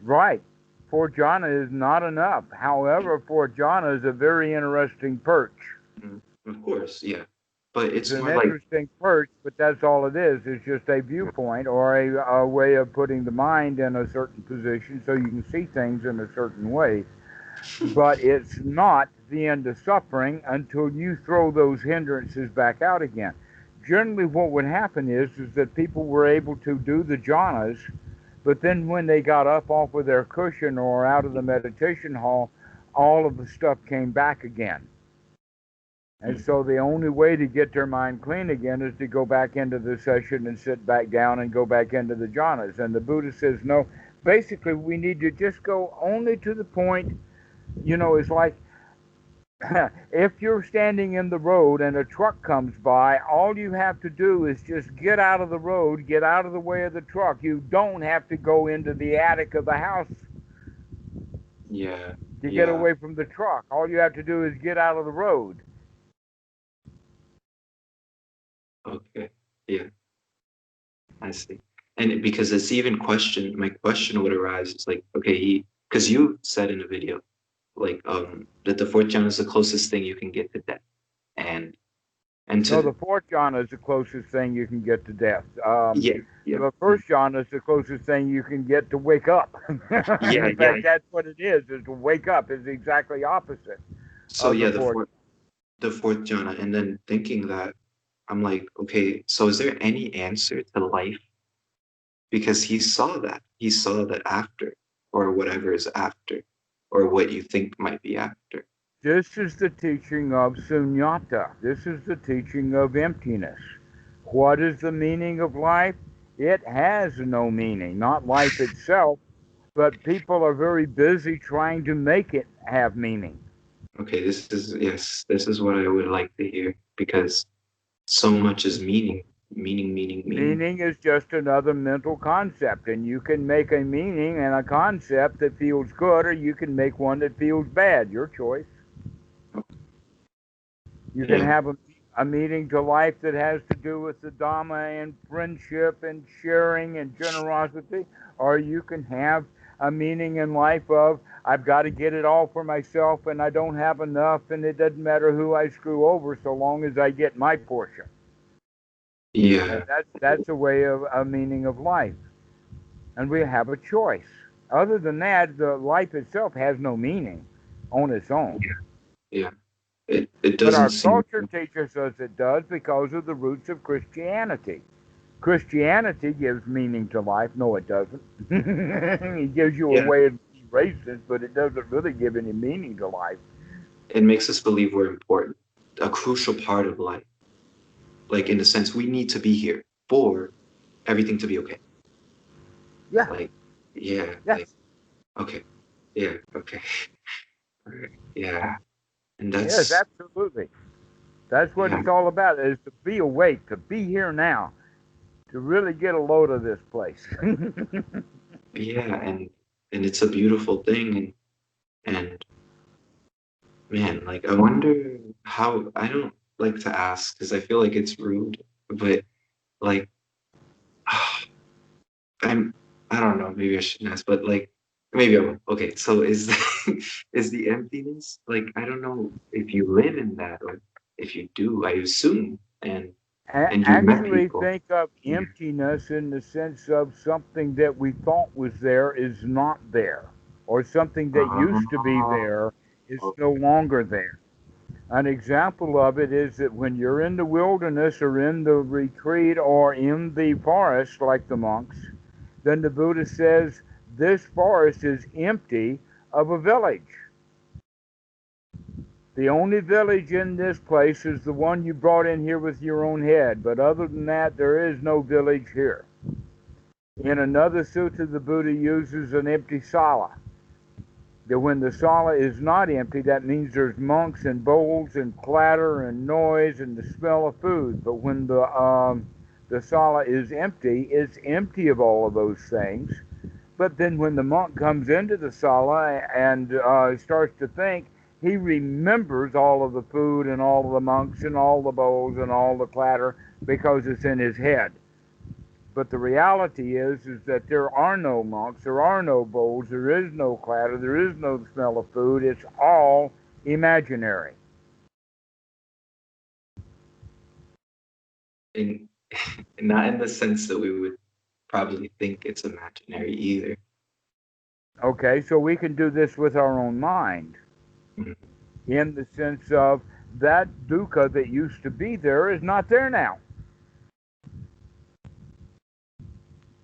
Right. Four jhana is not enough. However, four jhana is a very interesting perch. Mhm. Of course, yeah. But It's it's an more like, interesting perch, but that's all it is. It's just a viewpoint or a way of putting the mind in a certain position so you can see things in a certain way. But it's not the end of suffering until you throw those hindrances back out again. Generally, what would happen is that people were able to do the jhanas, but then when they got up off of their cushion or out of the meditation hall, all of the stuff came back again. And so the only way to get their mind clean again is to go back into the session and sit back down and go back into the jhanas. And the Buddha says, no, basically, we need to just go only to the point. It's like if you're standing in the road and a truck comes by, all you have to do is just get out of the road, get out of the way of the truck. You don't have to go into the attic of the house yeah, to get yeah, away from the truck. All you have to do is get out of the road. okay, yeah, I see. And because it's even my question would arise, it's like, okay, because you said in a video, like, that the fourth jhana is the closest thing you can get to death. And and No, to the fourth jhana is the closest thing you can get to death. yeah, yeah, The first jhana is the closest thing you can get to wake up. yeah, In yeah. fact, that's what it is to wake up is exactly opposite So of the yeah, fourth. the fourth jhana, and then thinking that I'm like, okay, so is there any answer to life? Because he saw that after, or whatever is after, or what you think might be after. This is the teaching of sunyata. This is the teaching of emptiness. What is the meaning of life? It has no meaning, not life itself, but people are very busy trying to make it have meaning. Okay, this is what I would like to hear because so much is meaning, meaning, meaning, meaning. Meaning is just another mental concept, and you can make a meaning and a concept that feels good, or you can make one that feels bad. Your choice. You can Yeah, have a meaning to life that has to do with the Dhamma and friendship and sharing and generosity, or you can have a meaning in life of I've got to get it all for myself and I don't have enough and it doesn't matter who I screw over so long as I get my portion. And yeah, that's a way of a meaning of life. And we have a choice. Other than that, the life itself has no meaning on its own. yeah, yeah. It But doesn't our seem. culture teaches us it does because of the roots of Christianity. Christianity gives meaning to life. No, it doesn't. It gives you a Yeah, way of being racist, but it doesn't really give any meaning to life. it makes us believe we're important, a crucial part of life. Like in a sense, we need to be here for everything to be okay. Yeah, Like, yeah, like yes, okay, yeah, okay, alright, yeah, and yes, that's absolutely. That's what yeah, it's all about, is to be awake, to be here now, to really get a load of this place. yeah, and it's a beautiful thing, and man, like I wonder how I don't like to ask because I feel like it's rude, but like I'm I don't know, maybe I shouldn't ask, but like maybe I will. Okay, so is is the emptiness like I don't know if you live in that or if you do, I assume, and you met Actually, people. think of Yeah. emptiness in the sense of something that we thought was there is not there, or something that used to be Oh, there is no okay. longer there. An example of it is that when you're in the wilderness or in the retreat or in the forest, like the monks, then the Buddha says, this forest is empty of a village. The only village in this place is the one you brought in here with your own head, but other than that, there is no village here. In another sutta, the Buddha uses an empty sala. That when the sala is not empty, that means there's monks and bowls and clatter and noise and the smell of food. But when the sala is empty, it's empty of all of those things. But then when the monk comes into the sala and starts to think, he remembers all of the food and all of the monks and all the bowls and all the clatter because it's in his head. But the reality is that there are no monks, there are no bowls, there is no clatter, there is no smell of food. It's all imaginary. And not in the sense that we would probably think it's imaginary either. Okay, so we can do this with our own mind Mhm. in the sense of that dukkha that used to be there is not there now.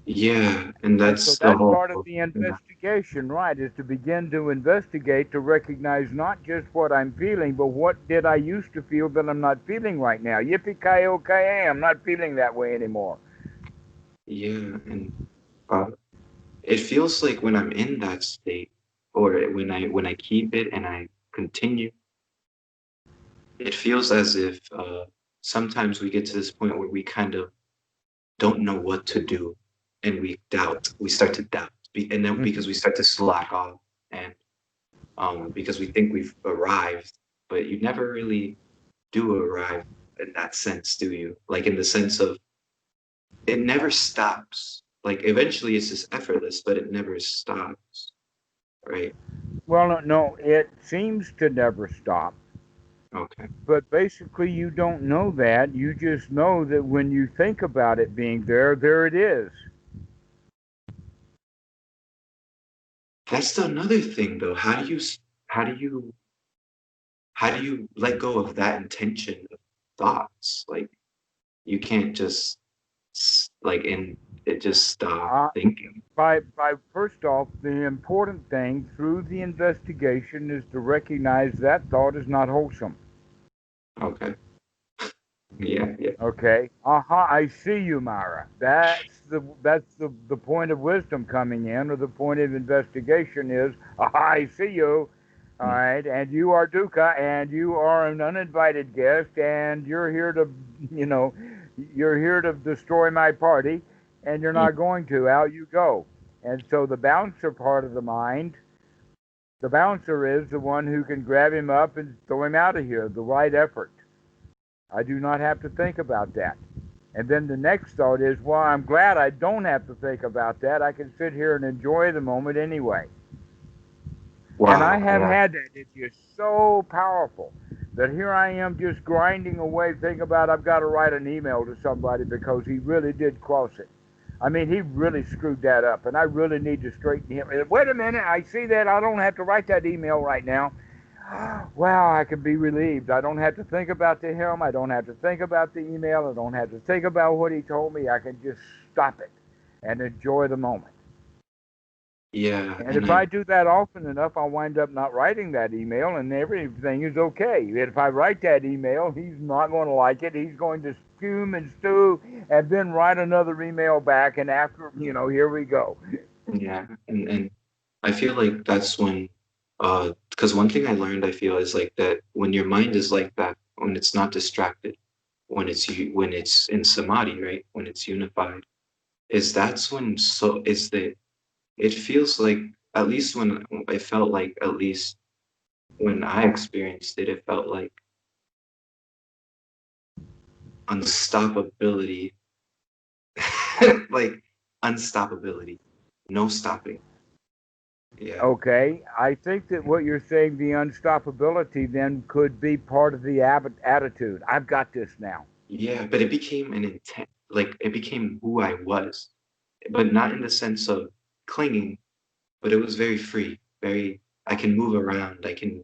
Yeah, and And so that's the that's whole. part of the Yeah. investigation, right? Is to begin to investigate to recognize not just what I'm feeling, but what did I used to feel that I'm not feeling right now. Yippee ki yay! I'm not feeling that way anymore. Yeah, and uh, it feels like when I'm in that state, or when I keep it and I continue, it feels as if sometimes we get to this point where we kind of don't know what to do, and we doubt. We start to doubt, and then Mhm. because we start to slack off, and because we think we've arrived, but you never really do arrive in that sense, do you? Like in the sense of it never stops. Like eventually it's just effortless, but it never stops, right? Well, no, no, it seems to never stop. Okay. But basically, you don't know that. You just know that when you think about it being there, there it is. That's another thing though. How do you how do you let go of that intention of thoughts? Like you can't just like and it just stop Uh, thinking. by first off, the important thing through the investigation is to recognize that thought is not wholesome. Okay. Yeah, yeah. Okay. Aha, I see you, Mara. That's the point of wisdom coming in, or the point of investigation is, aha, I see you. All right, and you are Dukkha, and you are an uninvited guest, and you're here to, you know, you're here to destroy my party, and you're Mm. not going to. Out you go. And so the bouncer part of the mind, the bouncer is the one who can grab him up and throw him out of here, the right effort. I do not have to think about that. And then the next thought is, well, I'm glad I don't have to think about that. I can sit here and enjoy the moment anyway. And I Wow, have yeah. had that. It's just so powerful that here I am just grinding away, thinking about I've got to write an email to somebody because he really did cross it. I mean, he really screwed that up, and I really need to straighten him. Wait a minute, I see that. I don't have to write that email right now. Wow, I can be relieved. I don't have to think about the him. I don't have to think about the email. I don't have to think about what he told me. I can just stop it and enjoy the moment. Yeah, And and if I do that often enough, I'll wind up not writing that email, and everything is okay. If I write that email, he's not going to like it. He's going to fume and stew, and then write another email back. And after, here we go. yeah, and I feel like that's when, because one thing I learned, I feel, is like that when your mind is like that, when it's not distracted, when it's in samadhi, right? When it's unified, is that's when so is the it feels like, at least when I felt like, at least when I experienced it, it felt like unstoppability, like unstoppability, no stopping. Yeah. Okay, I think that what you're saying, the unstoppability, then could be part of the attitude. I've got this now. Yeah, but it became an intent, like it became who I was, but not in the sense of clinging, but it was very free, very, I can move around, I can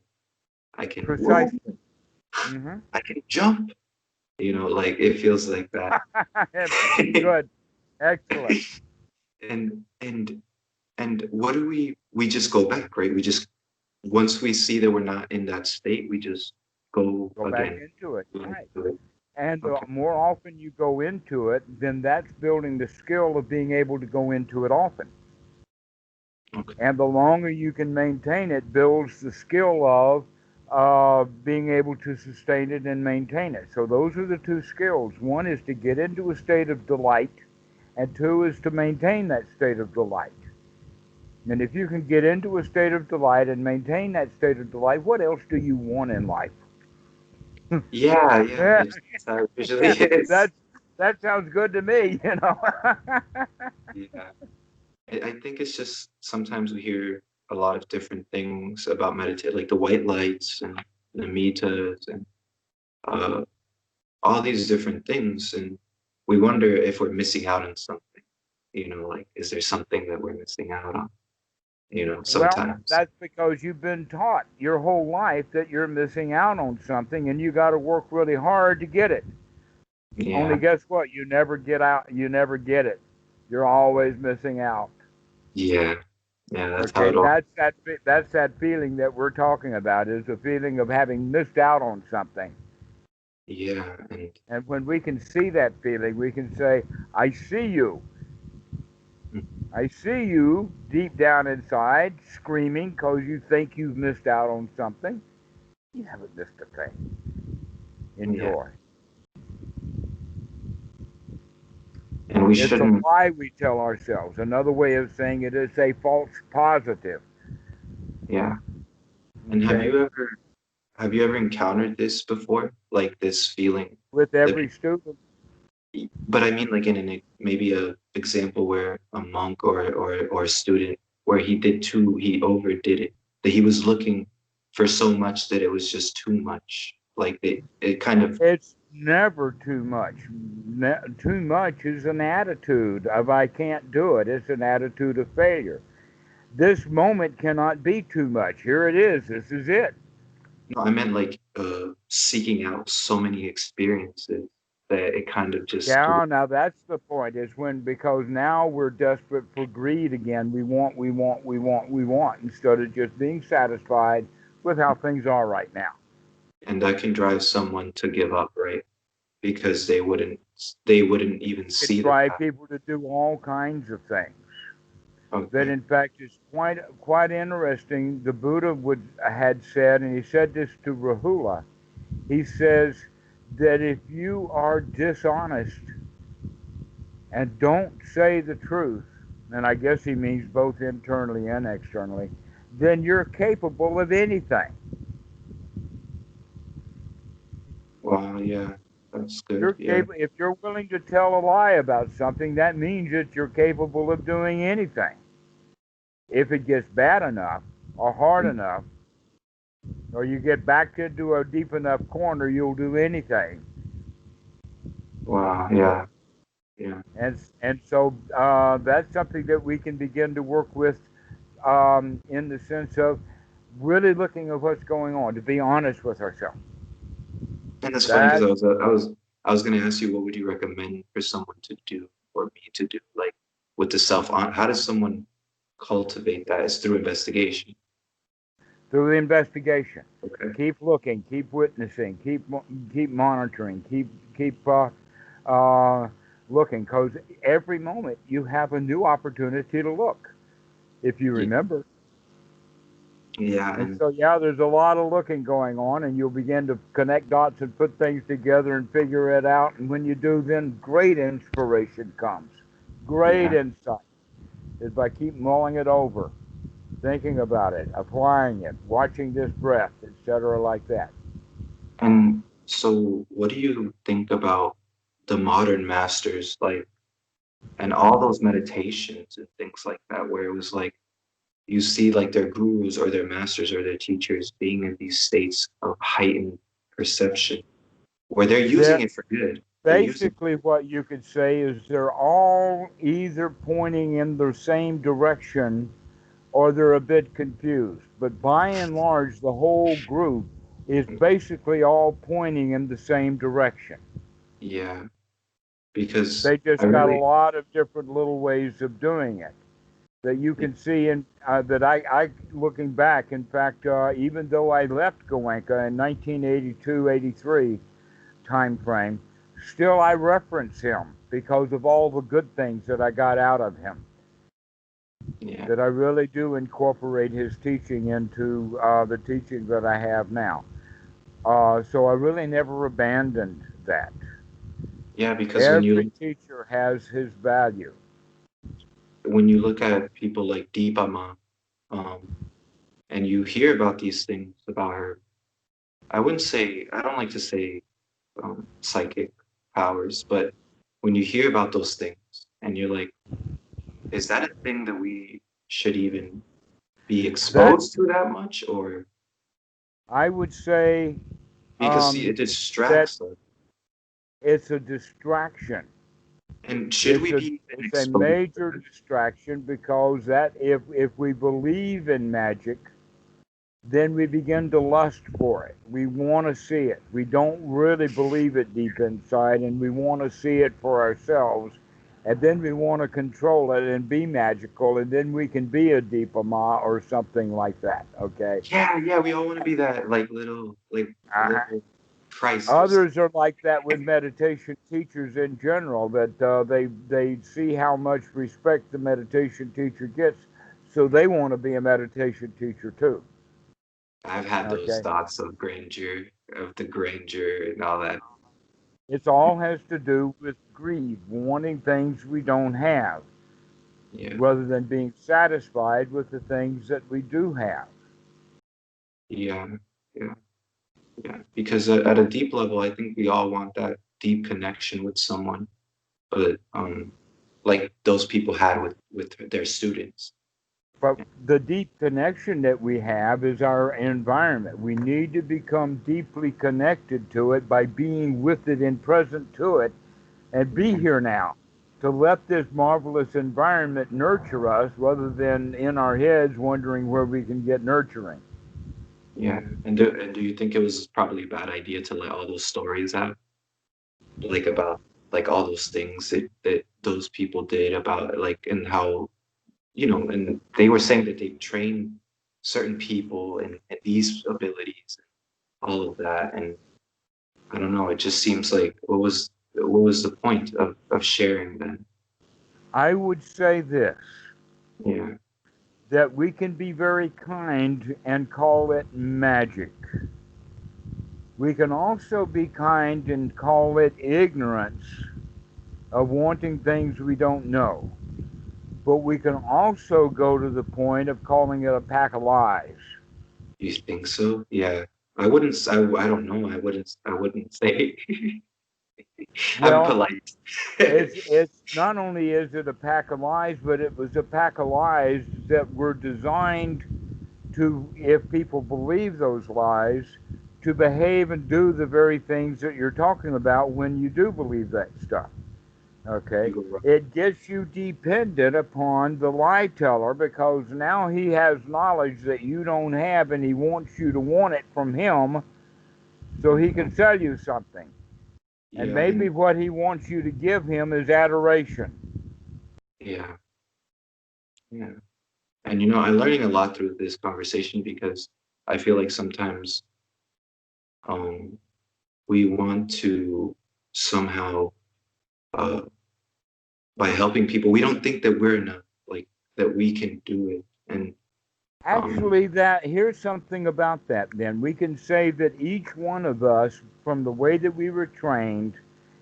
whoa, Precisely. Hmm. I can jump, like it feels like that. Good. Excellent. And and what do we just go back, right? We just, once we see that we're not in that state, we just go Go back again. into it. Go Right. into it. And the Okay. more often you go into it, then that's building the skill of being able to go into it often. Okay. And the longer you can maintain it, builds the skill of being able to sustain it and maintain it. So those are the two skills. One is to get into a state of delight, and two is to maintain that state of delight. And if you can get into a state of delight and maintain that state of delight, what else do you want in life? Yeah, yeah. Yeah, It's how it usually yeah, is. that sounds good to me. Yeah. I think it's just sometimes we hear a lot of different things about meditate, like the white lights and the meters and uh, all these different things, and we wonder if we're missing out on something. Like, is there something that we're missing out on? Well, Sometimes. that's because you've been taught your whole life that you're missing out on something, and you got to work really hard to get it. Only Yeah, guess what? You never get out. You never get it. You're always missing out. yeah, yeah. That's how Okay, it all. that's that feeling that we're talking about. Is the feeling of having missed out on something. Yeah, and And when we can see that feeling, we can say, "I see you. I see you deep down inside, screaming because you think you've missed out on something. You haven't missed a thing. yeah, Enjoy." and we It's a shouldn't. lie we tell ourselves. Another way of saying it is a false positive. Yeah. And Okay? have you ever encountered this before? Like this feeling With that, every student. but I mean, like in maybe a example where a monk or a student, where he overdid it, that he was looking for so much that it was just too much. Like it kind of, It's never too much. Too much is an attitude of I can't do it. It's an attitude of failure. This moment cannot be too much. Here it is. This is it. no, I meant like seeking out so many experiences that it kind of just, Yeah, now that's the point, is when, because now we're desperate for greed again. We want, instead of just being satisfied with how things are right now. and that can drive someone to give up, right? Because they wouldn't even It see the drive path. people to do all kinds of things. that Okay. in fact is quite interesting. The Buddha had said, and he said this to Rahula. He says that if you are dishonest and don't say the truth, and I guess he means both internally and externally, then you're capable of anything. Wow, yeah. That's good. You're Yeah. capable if you're willing to tell a lie about something, that means that you're capable of doing anything. If it gets bad enough or hard Mm. enough, or you get backed into a deep enough corner, you'll do anything. Wow, yeah. Yeah. And so that's something that we can begin to work with in the sense of really looking at what's going on, to be honest with ourselves. And it's funny because That I was gonna ask you what would you recommend for someone to do or me to do, like with the self on how does someone cultivate that? It's through investigation. through the investigation, Okay. keep looking, keep witnessing, keep monitoring, keep looking, because every moment you have a new opportunity to look, if you Yeah. remember. Yeah, And and so, yeah, there's a lot of looking going on, and you'll begin to connect dots and put things together and figure it out. And when you do, then great inspiration comes. Great yeah. insight is by keep mulling it over, thinking about it, applying it, watching this breath, etc., like that. And so what do you think about the modern masters, like and all those meditations and things like that, where it was like you see like their gurus or their masters or their teachers being in these states of heightened perception where they're using That it for good. They're using basically what you could say is they're all either pointing in the same direction or they're a bit confused. But by and large, the whole group is basically all pointing in the same direction. yeah, because They I just got a really lot of different little ways of doing it that you yeah, can see in that I looking back. In fact, even though I left Goenka in 1982, 83 time frame, still I reference him because of all the good things that I got out of him. yeah, That I really do incorporate his teaching into the teaching that I have now. So I really never abandoned that. yeah, because Every teacher has his value. when you look at people like Deepama, um, and you hear about these things about her, I don't like to say psychic powers, but when you hear about those things and you're like, is that a thing that we should even be That exposed to that much, or I would say because see, it that distracts us? it's a distraction. And should we be even It's a exposed to major that? distraction because that if we believe in magic, then we begin to lust for it. We want to see it. We don't really believe it deep inside, and we want to see it for ourselves. And then we want to control it and be magical, and then we can be a Deepama or something like that. Okay. Yeah, yeah, we all want to be that like Uh-huh. little Christ or something. Others are like that with meditation teachers in general. That they see how much respect the meditation teacher gets, so they want to be a meditation teacher too. I've had those Okay. thoughts of grandeur, of the grandeur and all that. It all has to do with greed, wanting things we don't have, Yeah, rather than being satisfied with the things that we do have. yeah, yeah, yeah. Because at a deep level, I think we all want that deep connection with someone, but like those people had with their students. But the deep connection that we have is our environment. We need to become deeply connected to it by being with it and present to it and be Yeah, here now to let this marvelous environment nurture us rather than in our heads wondering where we can get nurturing. yeah. And do you think it was probably a bad idea to let all those stories out, like about like all those things that those people did about like and how and they were saying that they trained certain people and these abilities, all of that, and I don't know. It just seems like what was the point of sharing then? I would say this. Yeah. that we can be very kind and call it magic. We can also be kind and call it ignorance of wanting things we don't know. But we can also go to the point of calling it a pack of lies. You think so? Yeah. I wouldn't. I don't know. I wouldn't say. I'm Well, polite. it's not only is it a pack of lies, but it was a pack of lies that were designed to, if people believe those lies, to behave and do the very things that you're talking about when you do believe that stuff. Okay? You go wrong. It gets you dependent upon the lie teller because now he has knowledge that you don't have and he wants you to want it from him so he can sell you something. And Yeah, maybe and what he wants you to give him is adoration. yeah, yeah. And I'm learning a lot through this conversation because I feel like sometimes um we want to somehow uh by helping people, we don't think that we're enough, like that we can do it. And um Actually, that here's something about that then. We can say that each one of us, from the way that we were trained,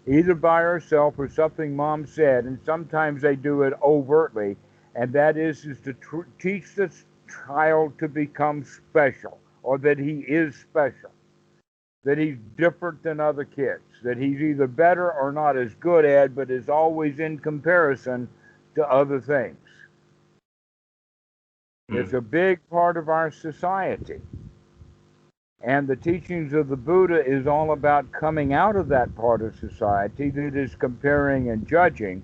either by ourselves or something mom said, and sometimes they do it overtly, and that is to teach this child to become special, or that he is special, that he's different than other kids, that he's either better or not as good at, but is always in comparison to other things. It's mm, a big part of our society. And the teachings of the Buddha is all about coming out of that part of society that is comparing and judging.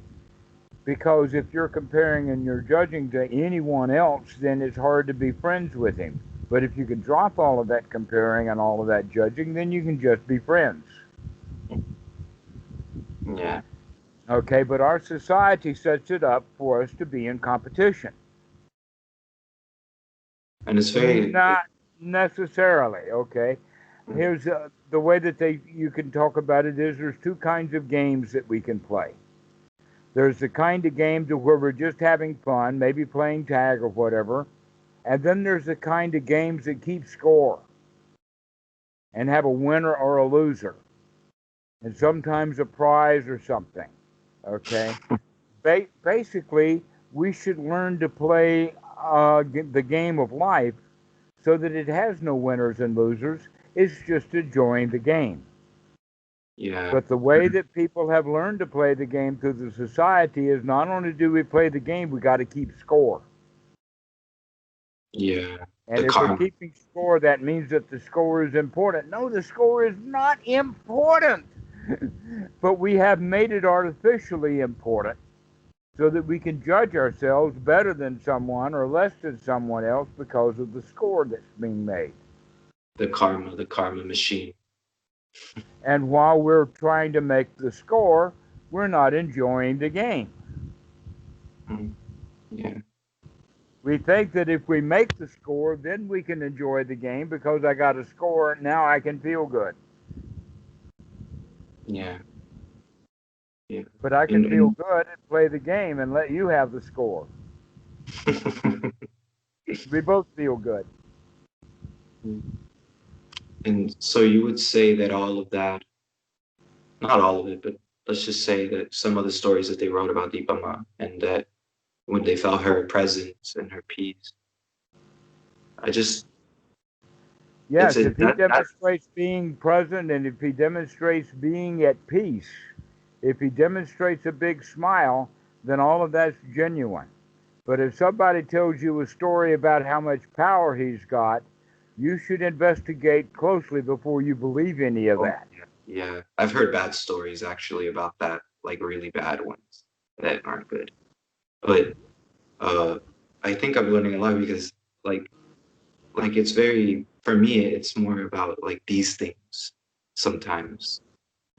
Because if you're comparing and you're judging to anyone else, then it's hard to be friends with him. But if you can drop all of that comparing and all of that judging, then you can just be friends. yeah. Okay, but our society sets it up for us to be in competition. And it's very Not necessarily, okay? Here's the way that you can talk about it is there's two kinds of games that we can play. There's the kind of game to where we're just having fun, maybe playing tag or whatever, and then there's the kind of games that keep score and have a winner or a loser, and sometimes a prize or something. Okay, basically, we should learn to play the game of life so that it has no winners and losers. It's just enjoying the game. yeah, But the way that people have learned to play the game through the society is not only do we play the game, we got to keep score. yeah. And The if we're karma, keeping score, that means that the score is important. No, the score is not important. But we have made it artificially important so that we can judge ourselves better than someone or less than someone else because of the score that's being made. the karma machine. And while we're trying to make the score, we're not enjoying the game. Mm, yeah, We think that if we make the score, then we can enjoy the game because I got a score. Now I can feel good. yeah, yeah. But I can feel And, good and play the game and let you have the score. We both feel good. and so you would say that all of that, not all of it, but let's just say that some of the stories that they wrote about Deepama and that when they felt her presence and her peace, I just, it's Yes, a, if he that, demonstrates being present and if he demonstrates being at peace, if he demonstrates a big smile, then all of that's genuine. But if somebody tells you a story about how much power he's got, you should investigate closely before you believe any of oh, that. yeah, yeah. I've heard bad stories actually about that, like really bad ones that aren't good. But uh, I think I'm learning a lot because like it's very for me it's more about like these things sometimes.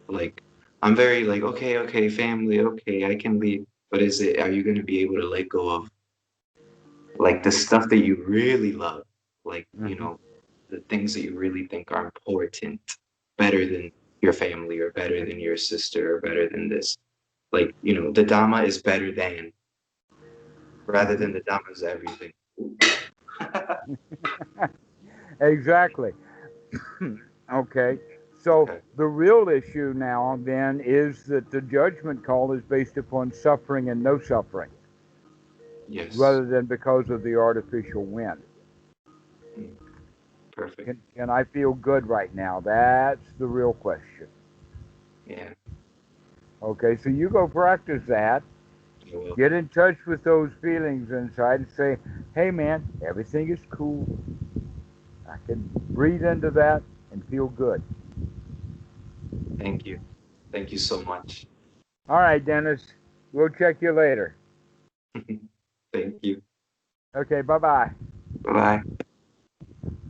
Like I'm very like okay, family, okay, I can leave. But are you gonna be able to let go of like the stuff that you really love? Like, Mm-hmm. the things that you really think are important, better than your family or better than your sister or better than this. Like, the Dhamma is better than. rather than the Dhamma is everything. Exactly. Okay. So Okay. the real issue now then is that the judgment call is based upon suffering and no suffering, Yes. rather than because of the artificial wind. Mm, perfect. Can I feel good right now? That's the real question. Yeah, Okay, so you go practice that. I will. Get in touch with those feelings inside and say, hey man, everything is cool. I can breathe into that and feel good. Thank you. Thank you so much. All right, Dennis. We'll check you later. Thank you. Okay, bye bye. Bye bye.